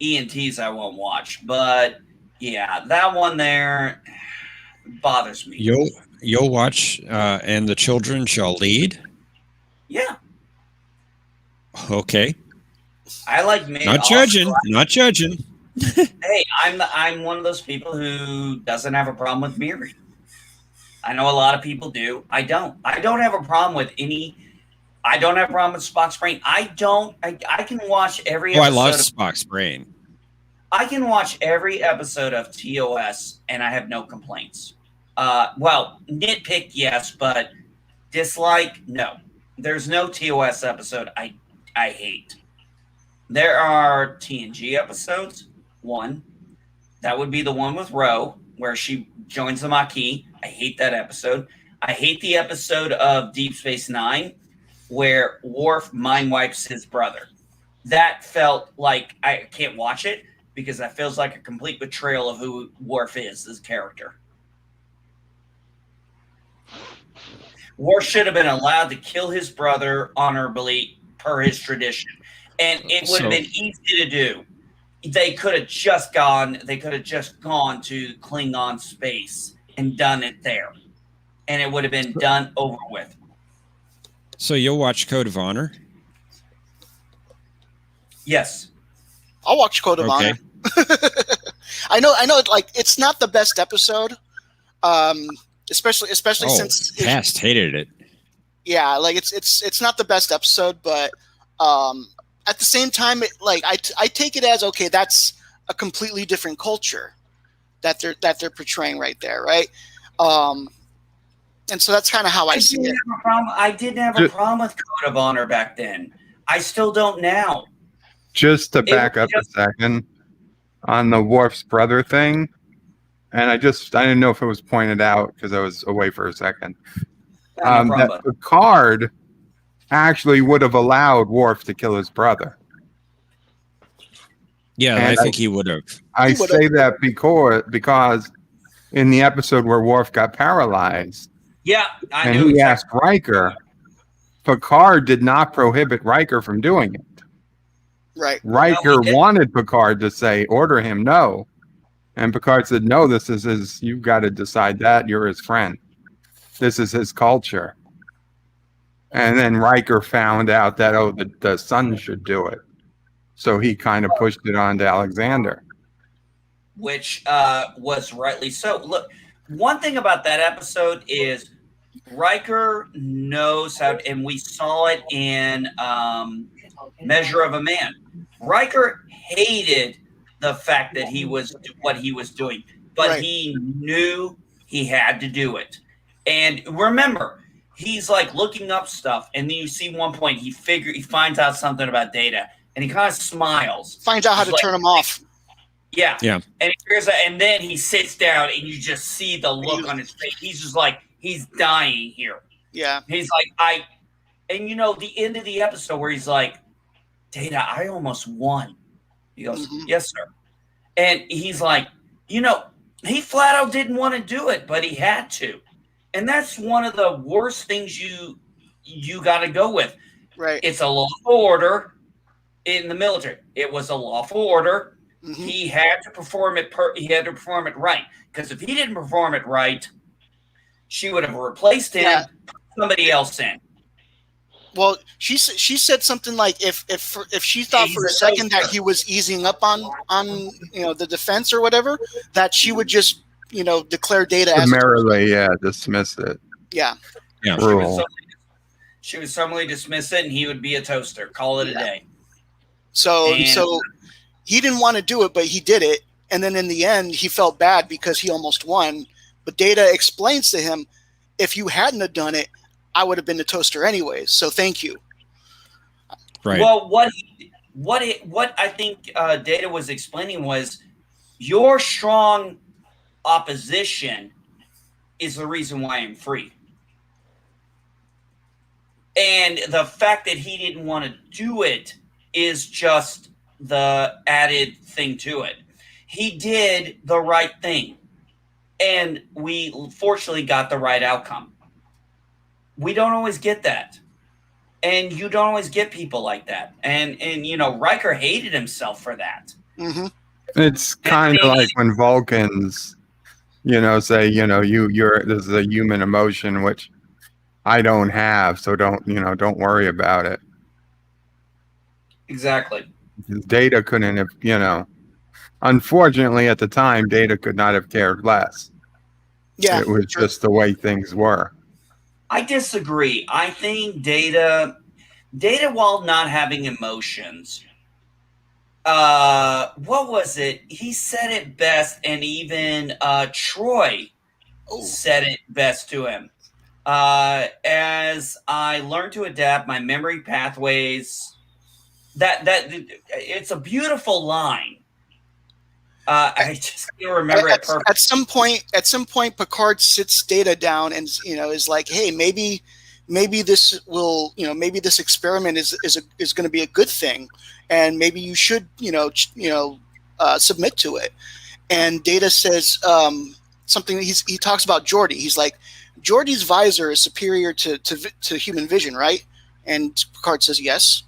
S1: ENTs I won't watch. But yeah, that one there bothers me.
S3: You'll watch And the Children Shall Lead?
S1: Yeah.
S3: Okay.
S1: I like
S3: Not judging.
S1: Hey, I'm one of those people who doesn't have a problem with Miri. I know a lot of people do. I don't have a problem with any. I don't have a problem with Spock's brain. I can watch every episode.
S3: I love Spock's brain.
S1: I can watch every episode of TOS and I have no complaints. Well, nitpick, yes, but dislike, no. There's no TOS episode I hate. There are TNG episodes. One, that would be the one with Roe, where she joins the Maquis. I hate that episode. I hate the episode of Deep Space Nine where Worf mind wipes his brother. That felt like I can't watch it because that feels like a complete betrayal of who Worf is as a character. Worf should have been allowed to kill his brother honorably per his tradition. And it would have been easy to do. They could have just gone to Klingon space and done it there. And it would have been done over with.
S3: So you'll watch Code of Honor?
S1: Yes.
S6: I'll watch Code of Honor. I know like it's not the best episode. Especially since
S3: Cast hated it.
S6: Yeah, like it's not the best episode, but at the same time, I take it as okay. That's a completely different culture that they're portraying right there, right? And so that's kind of how I see it.
S1: I didn't have a problem with Code of Honor back then. I still don't now.
S4: Just to back up a second on the Worf's brother thing, and I didn't know if it was pointed out because I was away for a second. That Picard actually would have allowed Worf to kill his brother.
S3: Yeah, and I think he would have.
S4: I say that because in the episode where Worf got paralyzed, and he asked Riker, Picard did not prohibit Riker from doing it.
S6: Right.
S4: Riker wanted Picard to order him no. And Picard said, no, this is his, you've got to decide that. You're his friend. This is his culture. And then Riker found out that, the son should do it. So he kind of pushed it on to Alexander.
S1: Which was rightly so. Look, one thing about that episode is Riker knows how, and we saw it in Measure of a Man. Riker hated the fact that he was what he was doing, but he knew he had to do it. And remember, he's like looking up stuff, and then you see one point he finds out something about Data, and he kind of smiles.
S6: Finds out how to turn him off.
S1: Yeah.
S3: Yeah.
S1: And and then he sits down, and you just see the look on his face. He's just like, he's dying here.
S6: Yeah.
S1: He's like, and you know, the end of the episode where he's like, Data, I almost won. He goes, yes, sir. And he's like, you know, he flat out didn't want to do it, but he had to. And that's one of the worst things you got to go with.
S6: Right.
S1: It's a lawful order in the military. It was a lawful order. He had to perform it. He had to perform it right. Because if he didn't perform it right, she would have replaced him, put somebody else in.
S6: Well, she said something like if she thought for a second that he was easing up on the defense or whatever, that she would just declare Data as
S4: summarily, dismiss it.
S6: Yeah.
S1: She would summarily dismiss it, and he would be a toaster. Call it a day.
S6: So he didn't want to do it, but he did it, and then in the end, he felt bad because he almost won. But Data explains to him, if you hadn't have done it, I would have been the toaster anyways. So thank you.
S3: Right.
S1: Well, what I think Data was explaining was your strong opposition is the reason why I'm free. And the fact that he didn't want to do it is just the added thing to it. He did the right thing. And we fortunately got the right outcome. We don't always get that. And you don't always get people like that. And Riker hated himself for that.
S4: It's kind of like when Vulcans, say, this is a human emotion, which I don't have, so don't worry about it.
S1: Exactly.
S4: Data couldn't have, unfortunately at the time, Data could not have cared less.
S6: Yeah.
S4: It was just the way things were.
S1: I disagree. I think Data, while not having emotions, what was it? He said it best, and even Troy said it best to him. As I learned to adapt my memory pathways, that it's a beautiful line. I just can't remember it perfectly.
S6: At some point, Picard sits Data down and is like, "Hey, maybe this will, maybe this experiment is going to be a good thing, and maybe you should, submit to it." And Data says something. He talks about Geordi. He's like, "Geordi's visor is superior to human vision, right?" And Picard says, "Yes."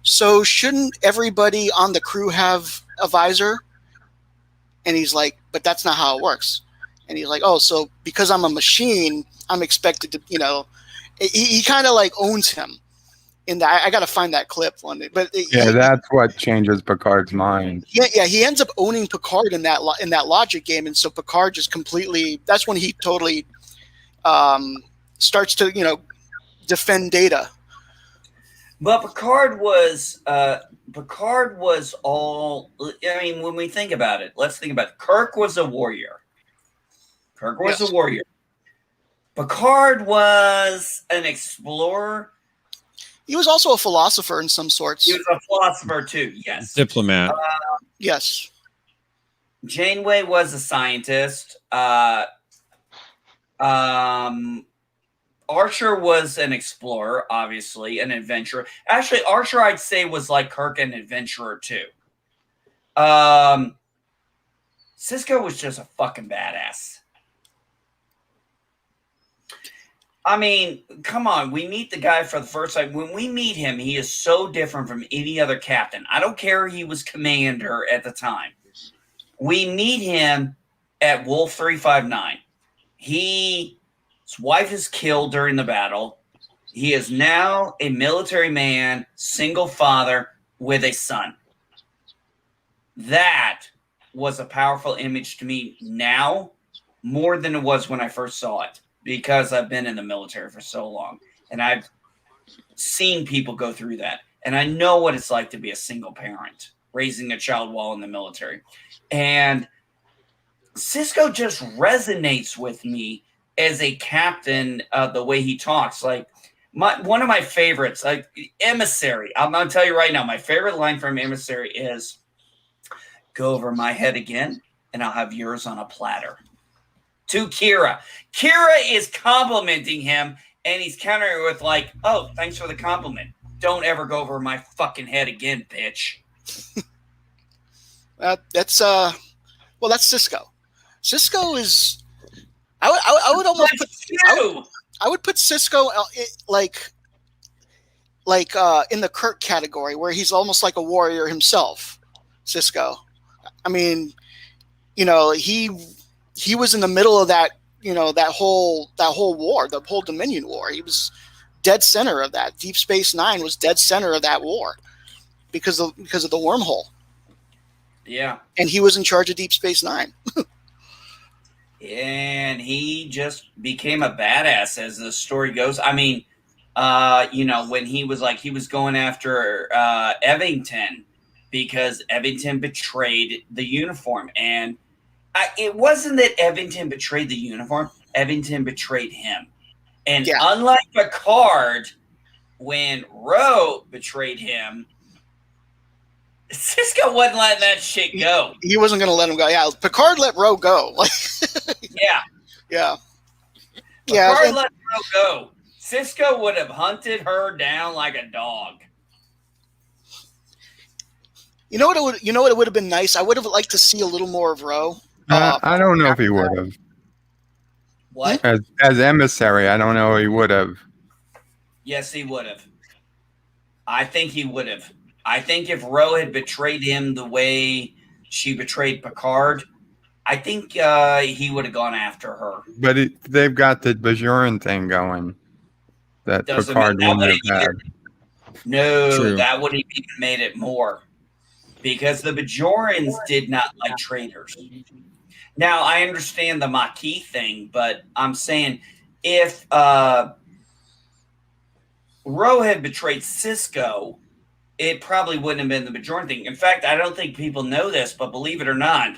S6: So shouldn't everybody on the crew have a visor? And he's like, but that's not how it works. And he's like, oh, so because I'm a machine, I'm expected to, he kind of like owns him. And I got to find that clip one day. But
S4: that's what changes Picard's mind.
S6: Yeah, he ends up owning Picard in that logic game, and so Picard just completely. That's when he totally starts to defend Data.
S1: But Picard was all. I mean, when we think about it, let's think about it. Kirk was a warrior. Picard was an explorer.
S6: He was also a philosopher in some sorts.
S1: He was a philosopher too. Yes.
S3: Diplomat.
S6: Yes.
S1: Janeway was a scientist. Archer was an explorer, obviously, an adventurer. Actually, Archer, I'd say, was like Kirk, an adventurer too. Sisko was just a fucking badass. I mean, come on. We meet the guy for the first time. When we meet him, he is so different from any other captain. I don't care he was commander at the time. We meet him at Wolf 359. His wife is killed during the battle. He is now a military man, single father with a son. That was a powerful image to me now, more than it was when I first saw it, because I've been in the military for so long and I've seen people go through that. And I know what it's like to be a single parent raising a child while in the military. And Sisko just resonates with me as a captain, the way he talks, like one of my favorites, like Emissary. I'm gonna tell you right now, my favorite line from Emissary is, "Go over my head again, and I'll have yours on a platter." To Kira. Kira is complimenting him, and he's countering with like, "Oh, thanks for the compliment. Don't ever go over my fucking head again, bitch."
S6: That's Cisco. Cisco is. I would almost put. I would put Cisco like in the Kirk category, where he's almost like a warrior himself. Cisco. I mean, you know, he was in the middle of that, you know, that whole war, the whole Dominion War. He was dead center of that. Deep Space Nine was dead center of that war because of the wormhole.
S1: Yeah.
S6: And he was in charge of Deep Space Nine.
S1: And he just became a badass as the story goes. I mean, you know, when he was going after Evington because Evington betrayed the uniform. And it wasn't that Evington betrayed the uniform. Evington betrayed him. And unlike Picard, when Ro betrayed him, Cisco wasn't letting that shit go.
S6: He wasn't going to let him go. Yeah, Picard let Ro go. Yeah.
S1: Picard let Ro go. Cisco would have hunted her down like a dog.
S6: You know what it would have been nice? I would have liked to see a little more of Ro.
S4: I don't know if he would have.
S1: What?
S4: As emissary, I don't know if he would have.
S1: Yes, he would have. I think he would have. I think if Ro had betrayed him the way she betrayed Picard, I think he would have gone after her.
S4: But they've got the Bajoran thing going that Picard wouldn't have had.
S1: No,
S3: True.
S1: that would have even made it more. Because the Bajorans did not like traitors. Now, I understand the Maquis thing, but I'm saying if Ro had betrayed Cisco, it probably wouldn't have been the Bajoran thing. In fact, I don't think people know this, but believe it or not,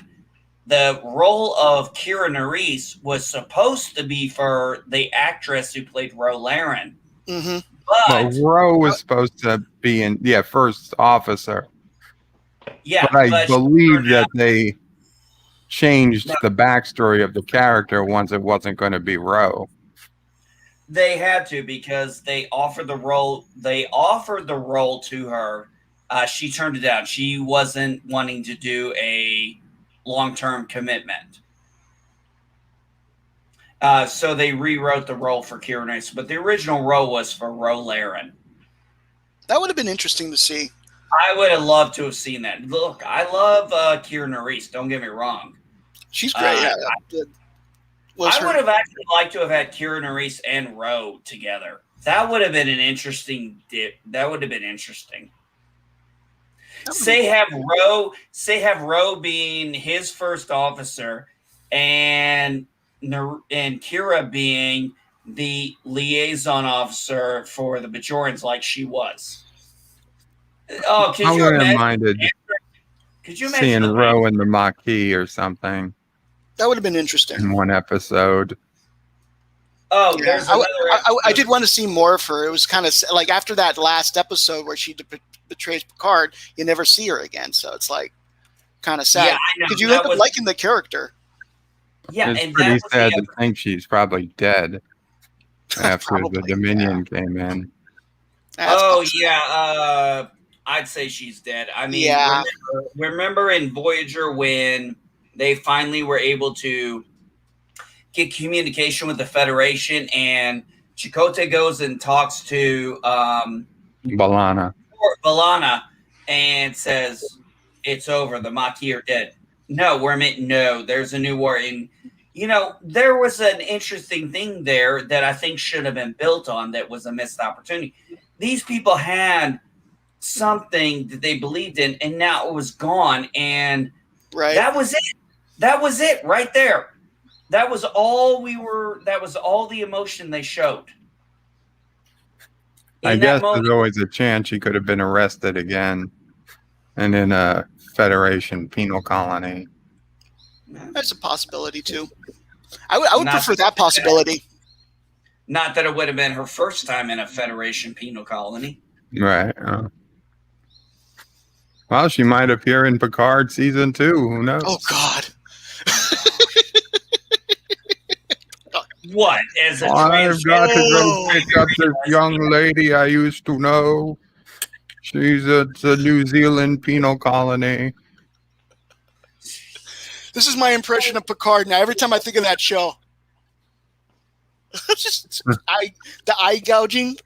S1: the role of Kira Nerys was supposed to be for the actress who played Ro Laren.
S6: Mm-hmm.
S1: But
S4: Ro was supposed to be in, first officer.
S1: Yeah,
S4: but I believe that they changed the backstory of the character once it wasn't going to be Ro.
S1: They had to because they offered the role. They offered the role to her. She turned it down. She wasn't wanting to do a long-term commitment. So they rewrote the role for Kira Nerys, but the original role was for Ro Laren.
S6: That would have been interesting to see.
S1: I would have loved to have seen that. Look, I love Kira Nerys. Don't get me wrong.
S6: She's great.
S1: I would have actually liked to have had Kira Nerys and Ro together. That would have been an interesting That would have been interesting. Say have Ro being his first officer and Kira being the liaison officer for the Bajorans like she was. Oh,
S4: I wouldn't have minded seeing
S1: Ro
S4: Ro in the Maquis or something.
S6: That would have been interesting.
S4: In one episode.
S1: Oh,
S6: yeah. I did want to see more of her. It was kind of like after that last episode where she betrays Picard, you never see her again. So it's like kind of sad. Because you end up liking the character.
S1: Yeah,
S4: it's pretty sad to think she's probably dead after the Dominion came in.
S1: I'd say she's dead. I mean, remember in Voyager when they finally were able to get communication with the Federation and Chakotay goes and talks to
S4: B'Elanna
S1: and says, it's over. The Maquis are dead. No, there's a new war. And, there was an interesting thing there that I think should have been built on that was a missed opportunity. These people had something that they believed in, and now it was gone. And that was it. That was it right there. That was all the emotion they showed.
S4: I guess there's always a chance she could have been arrested again and in a Federation penal colony.
S6: That's a possibility too. I would
S1: Not-
S6: prefer that possibility.
S1: Not that it would have been her first time in a Federation penal colony.
S4: Right. Well, she might appear in Picard season 2. Who knows?
S6: Oh God.
S1: What? As a
S4: I've got to go
S6: Oh.
S4: pick up this young lady I used to know. She's at the New Zealand penal colony.
S6: This is my impression of Picard now. Every time I think of that show, just the eye gouging.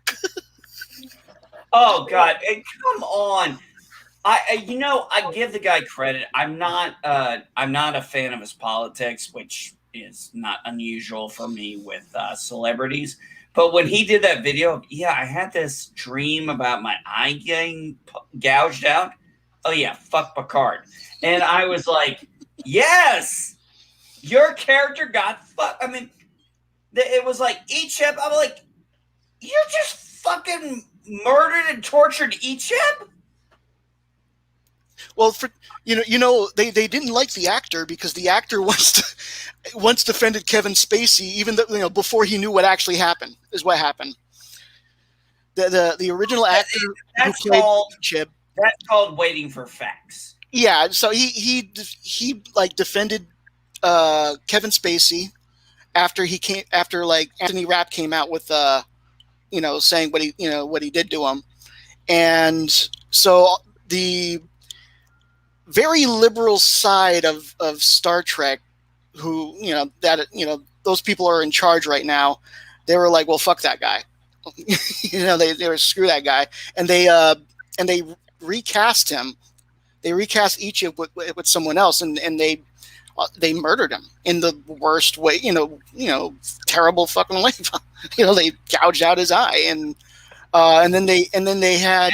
S1: Oh God! Hey, come on. I give the guy credit. I'm not a fan of his politics, which is not unusual for me with celebrities. But when he did that video, yeah, I had this dream about my eye getting gouged out. Oh yeah, fuck Picard. And I was like, yes, your character got fucked. I mean, it was like Icheb. I'm like, you just fucking murdered and tortured Icheb?
S6: Well, they didn't like the actor because the actor once defended Kevin Spacey, even though before he knew what actually happened. Is what happened. The original actor who played Chib.
S1: That's called waiting for facts.
S6: Yeah, so he like defended Kevin Spacey after Anthony Rapp came out with saying what he did to him, and so the very liberal side of Star Trek, who those people are in charge right now, they were like, well, fuck that guy. They were screw that guy, and they recast him. They recast Ichib with someone else, and they murdered him in the worst way, terrible fucking way. They gouged out his eye, and then they had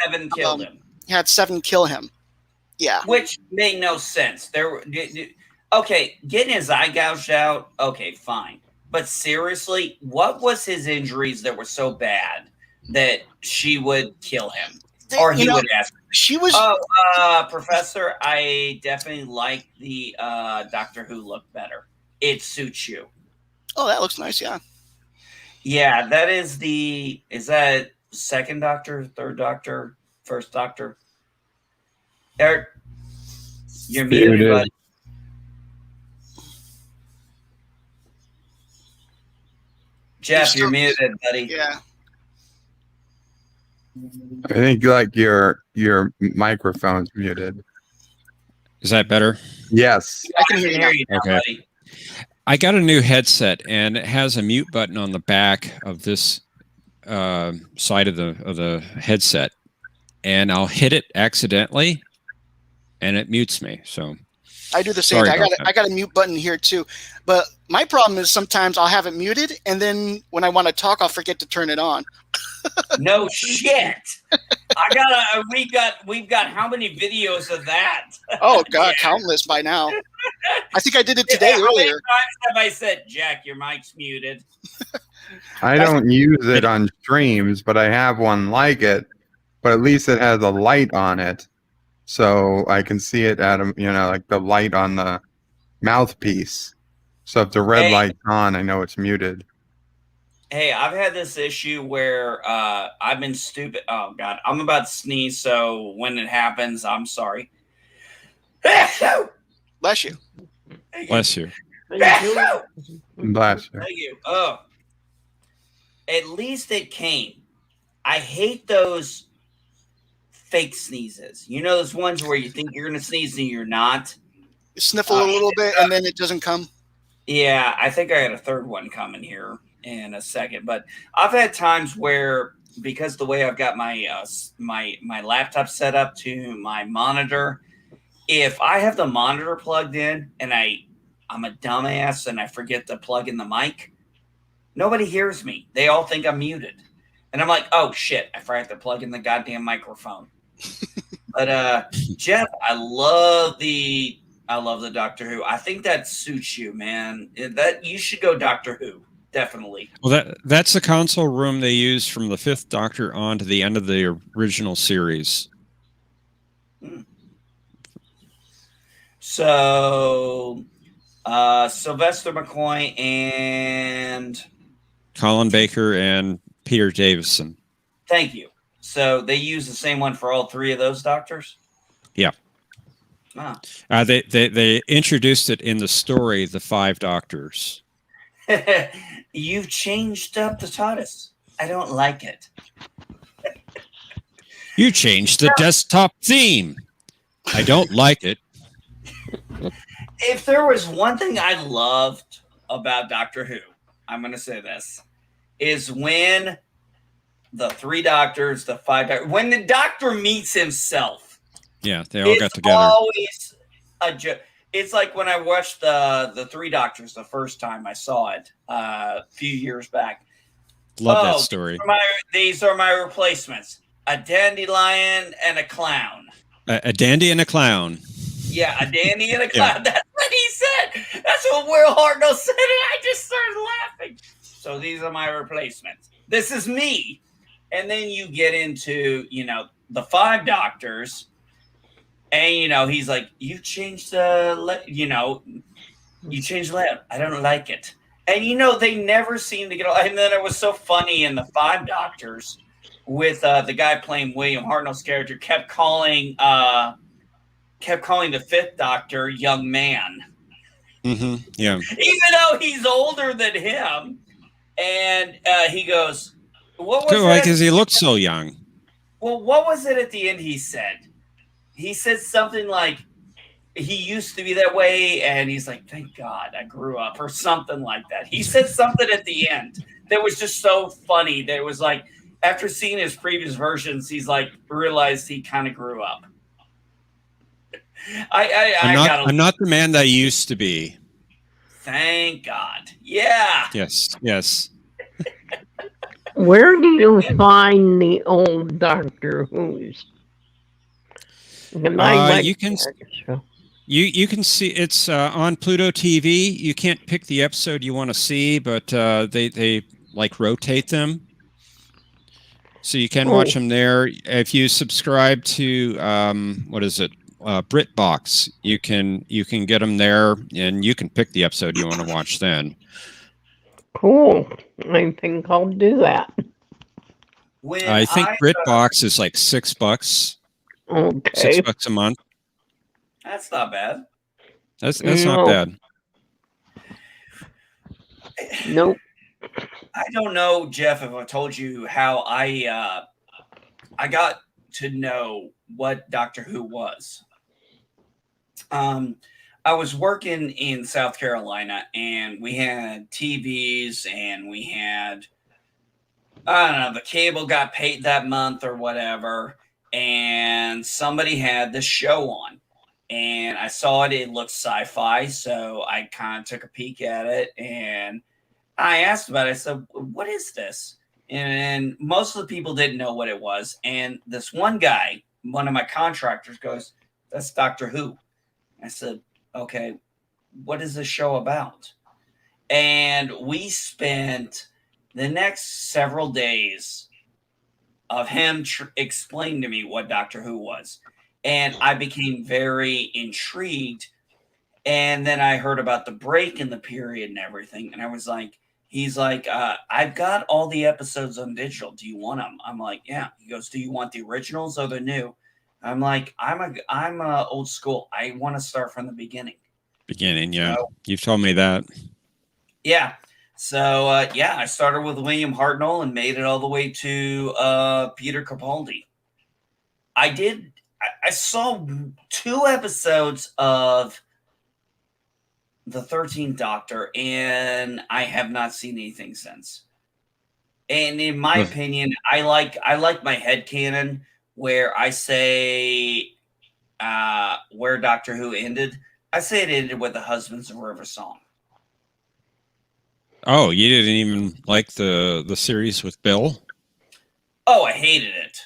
S1: Seven killed him.
S6: Had 7 kill him. Yeah,
S1: which made no sense. Okay, getting his eye gouged out. Okay, fine. But seriously, what was his injuries that were so bad that she would kill him? Or he would ask.
S6: She was.
S1: Professor, I definitely like the Doctor Who look better. It suits you.
S6: Oh, that looks nice. Yeah.
S1: Yeah, that is is that second Doctor, third Doctor, first Doctor? Eric, you're muted, buddy. Jeff, you're muted, buddy.
S6: Yeah.
S4: I think like your microphone's muted.
S3: Is that better?
S4: Yes.
S1: I can hear you now,
S3: Okay.
S1: buddy.
S3: I got a new headset, and it has a mute button on the back of this side of the headset, and I'll hit it accidentally, and it mutes me. So
S6: I do the same thing. I got a mute button here too, but my problem is sometimes I'll have it muted, and then when I want to talk, I'll forget to turn it on.
S1: No shit. We've got how many videos of that?
S6: Oh God, countless by now. I think I did it today
S1: How
S6: earlier.
S1: many times have I said, Jack, your mic's muted?
S4: I don't use it on streams, but I have one like it. But at least it has a light on it, so I can see it at like the light on the mouthpiece. So if the red light's on, I know it's muted.
S1: Hey, I've had this issue where I've been stupid. Oh God, I'm about to sneeze, so when it happens, I'm sorry.
S6: Bless you.
S3: bless you.
S4: Bless you.
S1: Thank you. Oh, at least it came. I hate those fake sneezes. You know those ones where you think you're going to sneeze and you're not?
S6: You sniffle a little bit, and then it doesn't come.
S1: Yeah, I think I got a third one coming here in a second. But I've had times where, because the way I've got my my laptop set up to my monitor, if I have the monitor plugged in and I'm a dumbass and I forget to plug in the mic, nobody hears me. They all think I'm muted. And I'm like, oh shit, I forgot to plug in the goddamn microphone. But Jeff, I love the Doctor Who. I think that suits you, man. That you should go Doctor Who, definitely.
S3: Well, that's the console room they used from the 5th Doctor on to the end of the original series.
S1: So, Sylvester McCoy and
S3: Colin Baker and Peter Davison.
S1: thank you. So they use the same one for all three of those doctors?
S3: Yeah.
S1: Ah.
S3: They introduced it in the story, The Five Doctors.
S1: You've changed up the TARDIS. I don't like it.
S3: You changed the desktop theme. I don't like it.
S1: If there was one thing I loved about Doctor Who, I'm going to say this, is when the three doctors, the five doctors, when the doctor meets himself.
S3: Yeah, they all got together.
S1: Always a joke. It's like when I watched the Three Doctors the first time I saw it a few years back.
S3: Love that story.
S1: These are my replacements: a dandelion and a clown.
S3: A dandy and a clown.
S1: Yeah, a dandy and a clown. Yeah. That's what he said. That's what Will Hartnell said, and I just started laughing. So these are my replacements. This is me. And then you get into, the five doctors. And, he's like, you changed you changed the layout. I don't like it. And, they never seem to get all. And then it was so funny in the five doctors with the guy playing William Hartnell's character kept calling the fifth doctor young man.
S3: Mm-hmm. Yeah.
S1: Even though he's older than him. And he goes, what was it?
S3: Because he looked so young.
S1: Well, what was it at the end he said? He said something like, he used to be that way, and he's like, thank God I grew up, or something like that. He said something at the end that was just so funny. That it was like, after seeing his previous versions, he's like, realized he kind of grew up.
S3: I'm not the man that I used to be.
S1: Thank God. Yeah.
S3: Yes.
S5: Where do you find the old Doctor Who's?
S3: You can see it's on Pluto TV. You can't pick the episode you want to see, but they like rotate them, so you can watch them there. If you subscribe to BritBox, you can get them there, and you can pick the episode you want to watch then.
S5: Cool. I think I'll do that.
S3: I think BritBox is like $6.
S5: Okay.
S3: $6 a month.
S1: That's not bad.
S3: That's not bad.
S5: Nope.
S1: I don't know, Jeff, if I told you how I got to know what Doctor Who was. I was working in South Carolina, and we had TVs, and we had, I don't know, the cable got paid that month or whatever, and somebody had this show on. And I saw it. It looked sci-fi, so I kind of took a peek at it, and I asked about it. I said, what is this? And most of the people didn't know what it was. And this one guy, one of my contractors, goes, that's Doctor Who. I said, okay, what is this show about? And we spent the next several days of him explaining to me what Doctor Who was. And I became very intrigued. And then I heard about the break in the period and everything. And I was like, he's like, I've got all the episodes on digital. Do you want them? I'm like, yeah. He goes, do you want the originals or the new? I'm like, I'm old school. I want to start from the beginning.
S3: Yeah. So, you've told me that.
S1: Yeah. So, I started with William Hartnell and made it all the way to Peter Capaldi. I saw 2 episodes of the 13th Doctor, and I have not seen anything since. And in my opinion, I like my headcanon where I say where Doctor Who ended. I say it ended with the Husbands of River Song.
S3: Oh, you didn't even like the series with Bill?
S1: Oh, I hated it.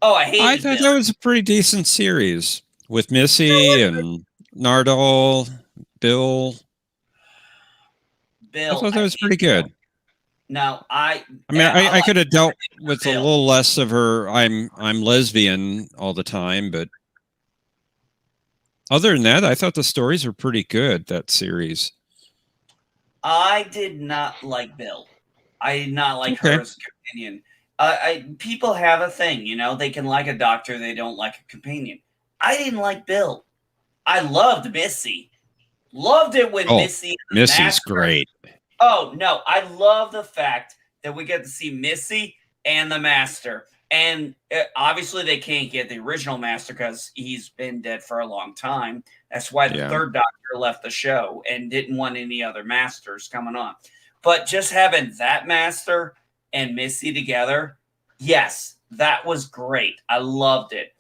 S1: I
S3: thought that was a pretty decent series with Missy and Nardole, Bill. I thought that was pretty good.
S1: No, I
S3: could have dealt with a little less of her I'm lesbian all the time, but Other than that, I thought the stories were pretty good, that series.
S1: I did not like Bill. I did not like
S3: Okay.
S1: her as a companion. People have a thing, you know, they can like a doctor, they don't like a companion. I didn't like Bill. I loved Missy. Loved it when
S3: Oh,
S1: Missy and the
S3: Missy's
S1: Master.
S3: great.
S1: Oh no, I love the fact that we get to see Missy and the Master. And obviously, they can't get the original Master because he's been dead for a long time. That's why the
S3: Yeah.
S1: third Doctor left the show and didn't want any other Masters coming on. But just having that Master and Missy together, yes, that was great. I loved it.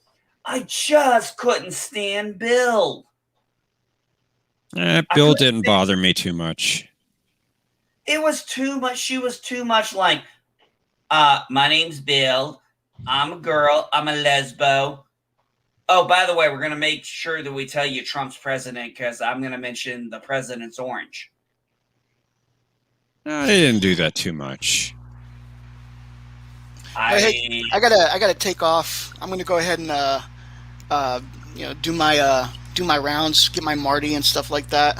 S1: I just couldn't stand Bill.
S3: Bill
S1: couldn't
S3: didn't
S1: stand-
S3: bother me too much.
S1: It was too much. She was too much like, my name's Bill. I'm a girl. I'm a lesbo. Oh, by the way, we're going to make sure that we tell you Trump's president because I'm going to mention the president's orange.
S3: I didn't do that too much.
S6: Hey, I gotta take off. I'm gonna go ahead and do my rounds, get my Marty and stuff like that.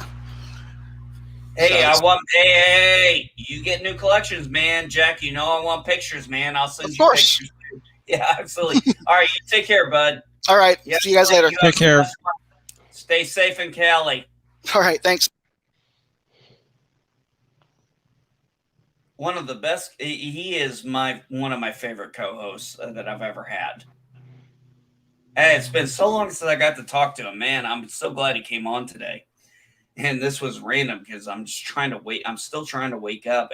S1: Hey,
S6: So-
S1: hey, you get new collections, man. Jack, you know I want pictures, man. I'll send
S6: Of
S1: you
S6: course.
S1: pictures. Too. Yeah, absolutely. All right, you take care, bud.
S6: All right.
S1: Yeah,
S6: See you guys later.
S3: Take care.
S1: Stay safe in Cali.
S6: All right. Thanks.
S1: One of the best. He is one of my favorite co-hosts that I've ever had. Hey, it's been so long since I got to talk to him, man. I'm so glad he came on today. And this was random because I'm just trying to wait. I'm still trying to wake up.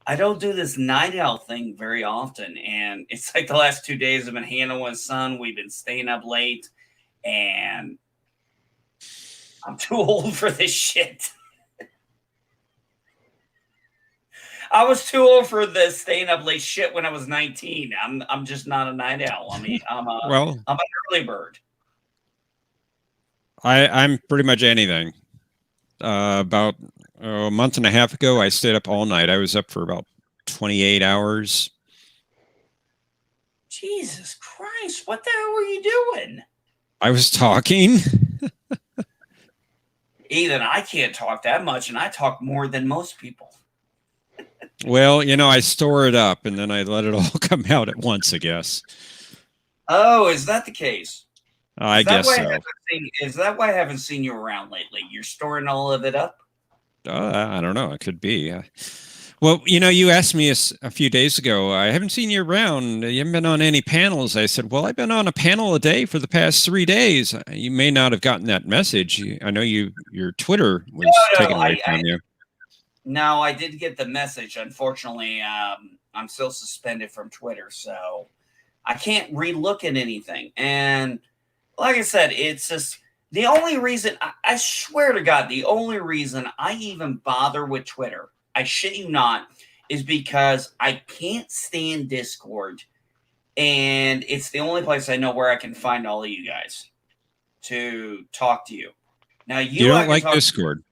S1: I don't do this night owl thing very often. And it's like the last 2 days I've been handling his son. We've been staying up late. And I'm too old for this shit. I was too old for the staying up late shit when I was 19. I'm just not a night owl. I mean, I'm an early bird.
S3: I'm pretty much anything. About a month and a half ago, I stayed up all night. I was up for about 28 hours.
S1: Jesus Christ, what the hell were you doing?
S3: I was talking.
S1: Ethan, I can't talk that much, and I talk more than most people.
S3: Well, I store it up and then I let it all come out at once, I guess.
S1: Oh, is that the case?
S3: I guess so.
S1: Is that why I haven't seen you around lately? You're storing all of it up?
S3: I don't know. It could be. Well, you asked me a few days ago, I haven't seen you around. You haven't been on any panels. I said, well, I've been on a panel a day for the past 3 days. You may not have gotten that message. I know your Twitter was taken away from you.
S1: No, I did get the message. Unfortunately, I'm still suspended from Twitter, so I can't relook at anything. And like I said, it's just the only reason, I swear to God, the only reason I even bother with Twitter, I shit you not, is because I can't stand Discord. And it's the only place I know where I can find all of you guys to talk to you. Now,
S3: you don't like Discord.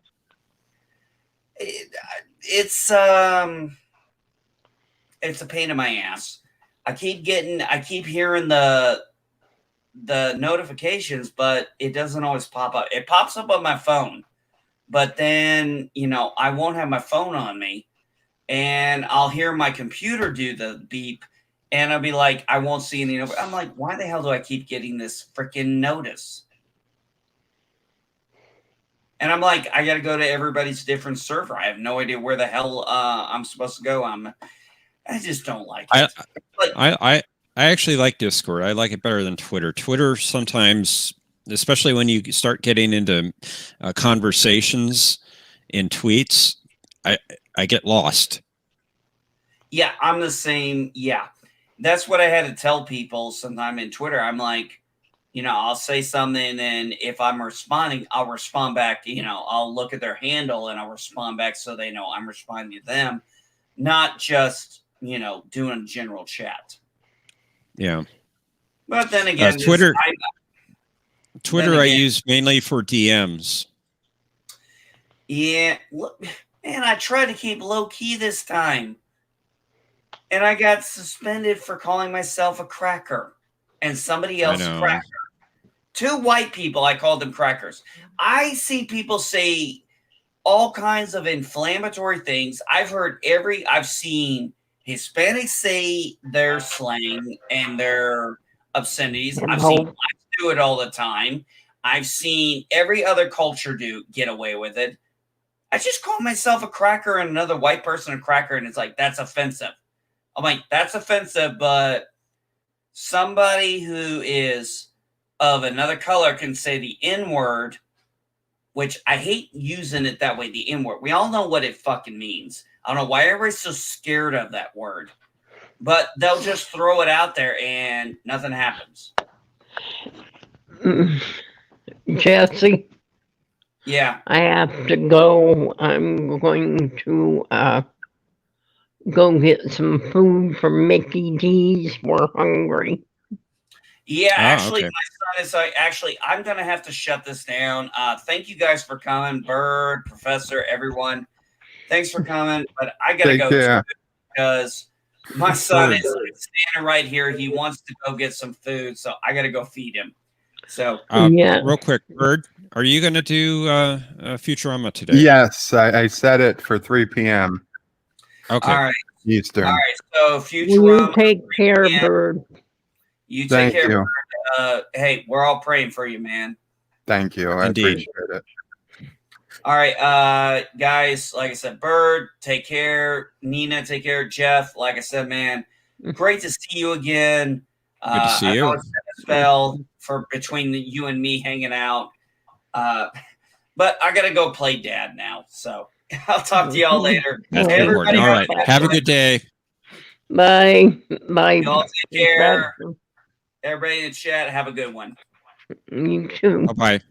S1: It's a pain in my ass. I keep hearing the notifications, but it doesn't always pop up. It pops up on my phone, but then I won't have my phone on me, and I'll hear my computer do the beep, and I'll be like, I won't see any. I'm like, why the hell do I keep getting this freaking notice? And I'm like, I got to go to everybody's different server. I have no idea where the hell I'm supposed to go. I just don't like it.
S3: I actually like Discord. I like it better than Twitter. Twitter sometimes, especially when you start getting into conversations in tweets, I get lost.
S1: Yeah, I'm the same. Yeah, that's what I had to tell people sometime in Twitter. I'm like, I'll say something, and if I'm responding, I'll respond back. I'll look at their handle and I'll respond back so they know I'm responding to them, not just, doing general chat.
S3: Yeah.
S1: But then again,
S3: Twitter, I use mainly for DMs.
S1: Yeah. Man, I tried to keep low key this time, and I got suspended for calling myself a cracker and somebody else a cracker. Two white people, I called them crackers. I see people say all kinds of inflammatory things. I've seen Hispanics say their slang and their obscenities. I've seen
S5: No.
S1: blacks do it all the time. I've seen every other culture get away with it. I just call myself a cracker and another white person a cracker, and it's like, that's offensive. I'm like, that's offensive, but somebody who is of another color can say the N-word, which I hate using it that way, the N-word. We all know what it fucking means. I don't know why everybody's so scared of that word, but they'll just throw it out there and nothing happens.
S5: Jesse,
S1: Yeah.
S5: I have to go. I'm going to go get some food from Mickey D's. We're hungry.
S1: Yeah, actually,
S3: okay.
S1: my son is actually, I'm going to have to shut this down. Thank you guys for coming, Bird, Professor, everyone. Thanks for coming, but I got to
S4: Take
S1: go
S4: care.
S1: too, because my son is standing right here. He wants to go get some food, so I got to go feed him. So,
S5: Yeah.
S3: Real quick, Bird, are you going to do Futurama today?
S4: Yes, I set it for 3 p.m.
S3: Okay.
S1: all right.
S4: Eastern.
S1: All right. So,
S5: Will you
S1: Futurama,
S5: take care,
S1: yeah.
S5: Bird?
S1: you take
S4: Thank
S1: care.
S4: you.
S1: Bird. Hey, we're all praying for you, man.
S4: Thank you. I
S3: Indeed.
S4: appreciate it.
S1: All right, guys, like I said, Bird, take care. Nina, take care. Jeff, like I said, man, great to see you again.
S3: Good to see
S1: I
S3: you.
S1: know it's been a spell for between you and me hanging out. But I got to go play dad now. So I'll talk to y'all later.
S3: That's
S5: Hey,
S3: important. All right. Have a good day.
S5: Bye. Bye.
S1: Y'all take care.
S5: Professor.
S1: Everybody in the chat, have a good one.
S5: You too.
S3: Bye-bye.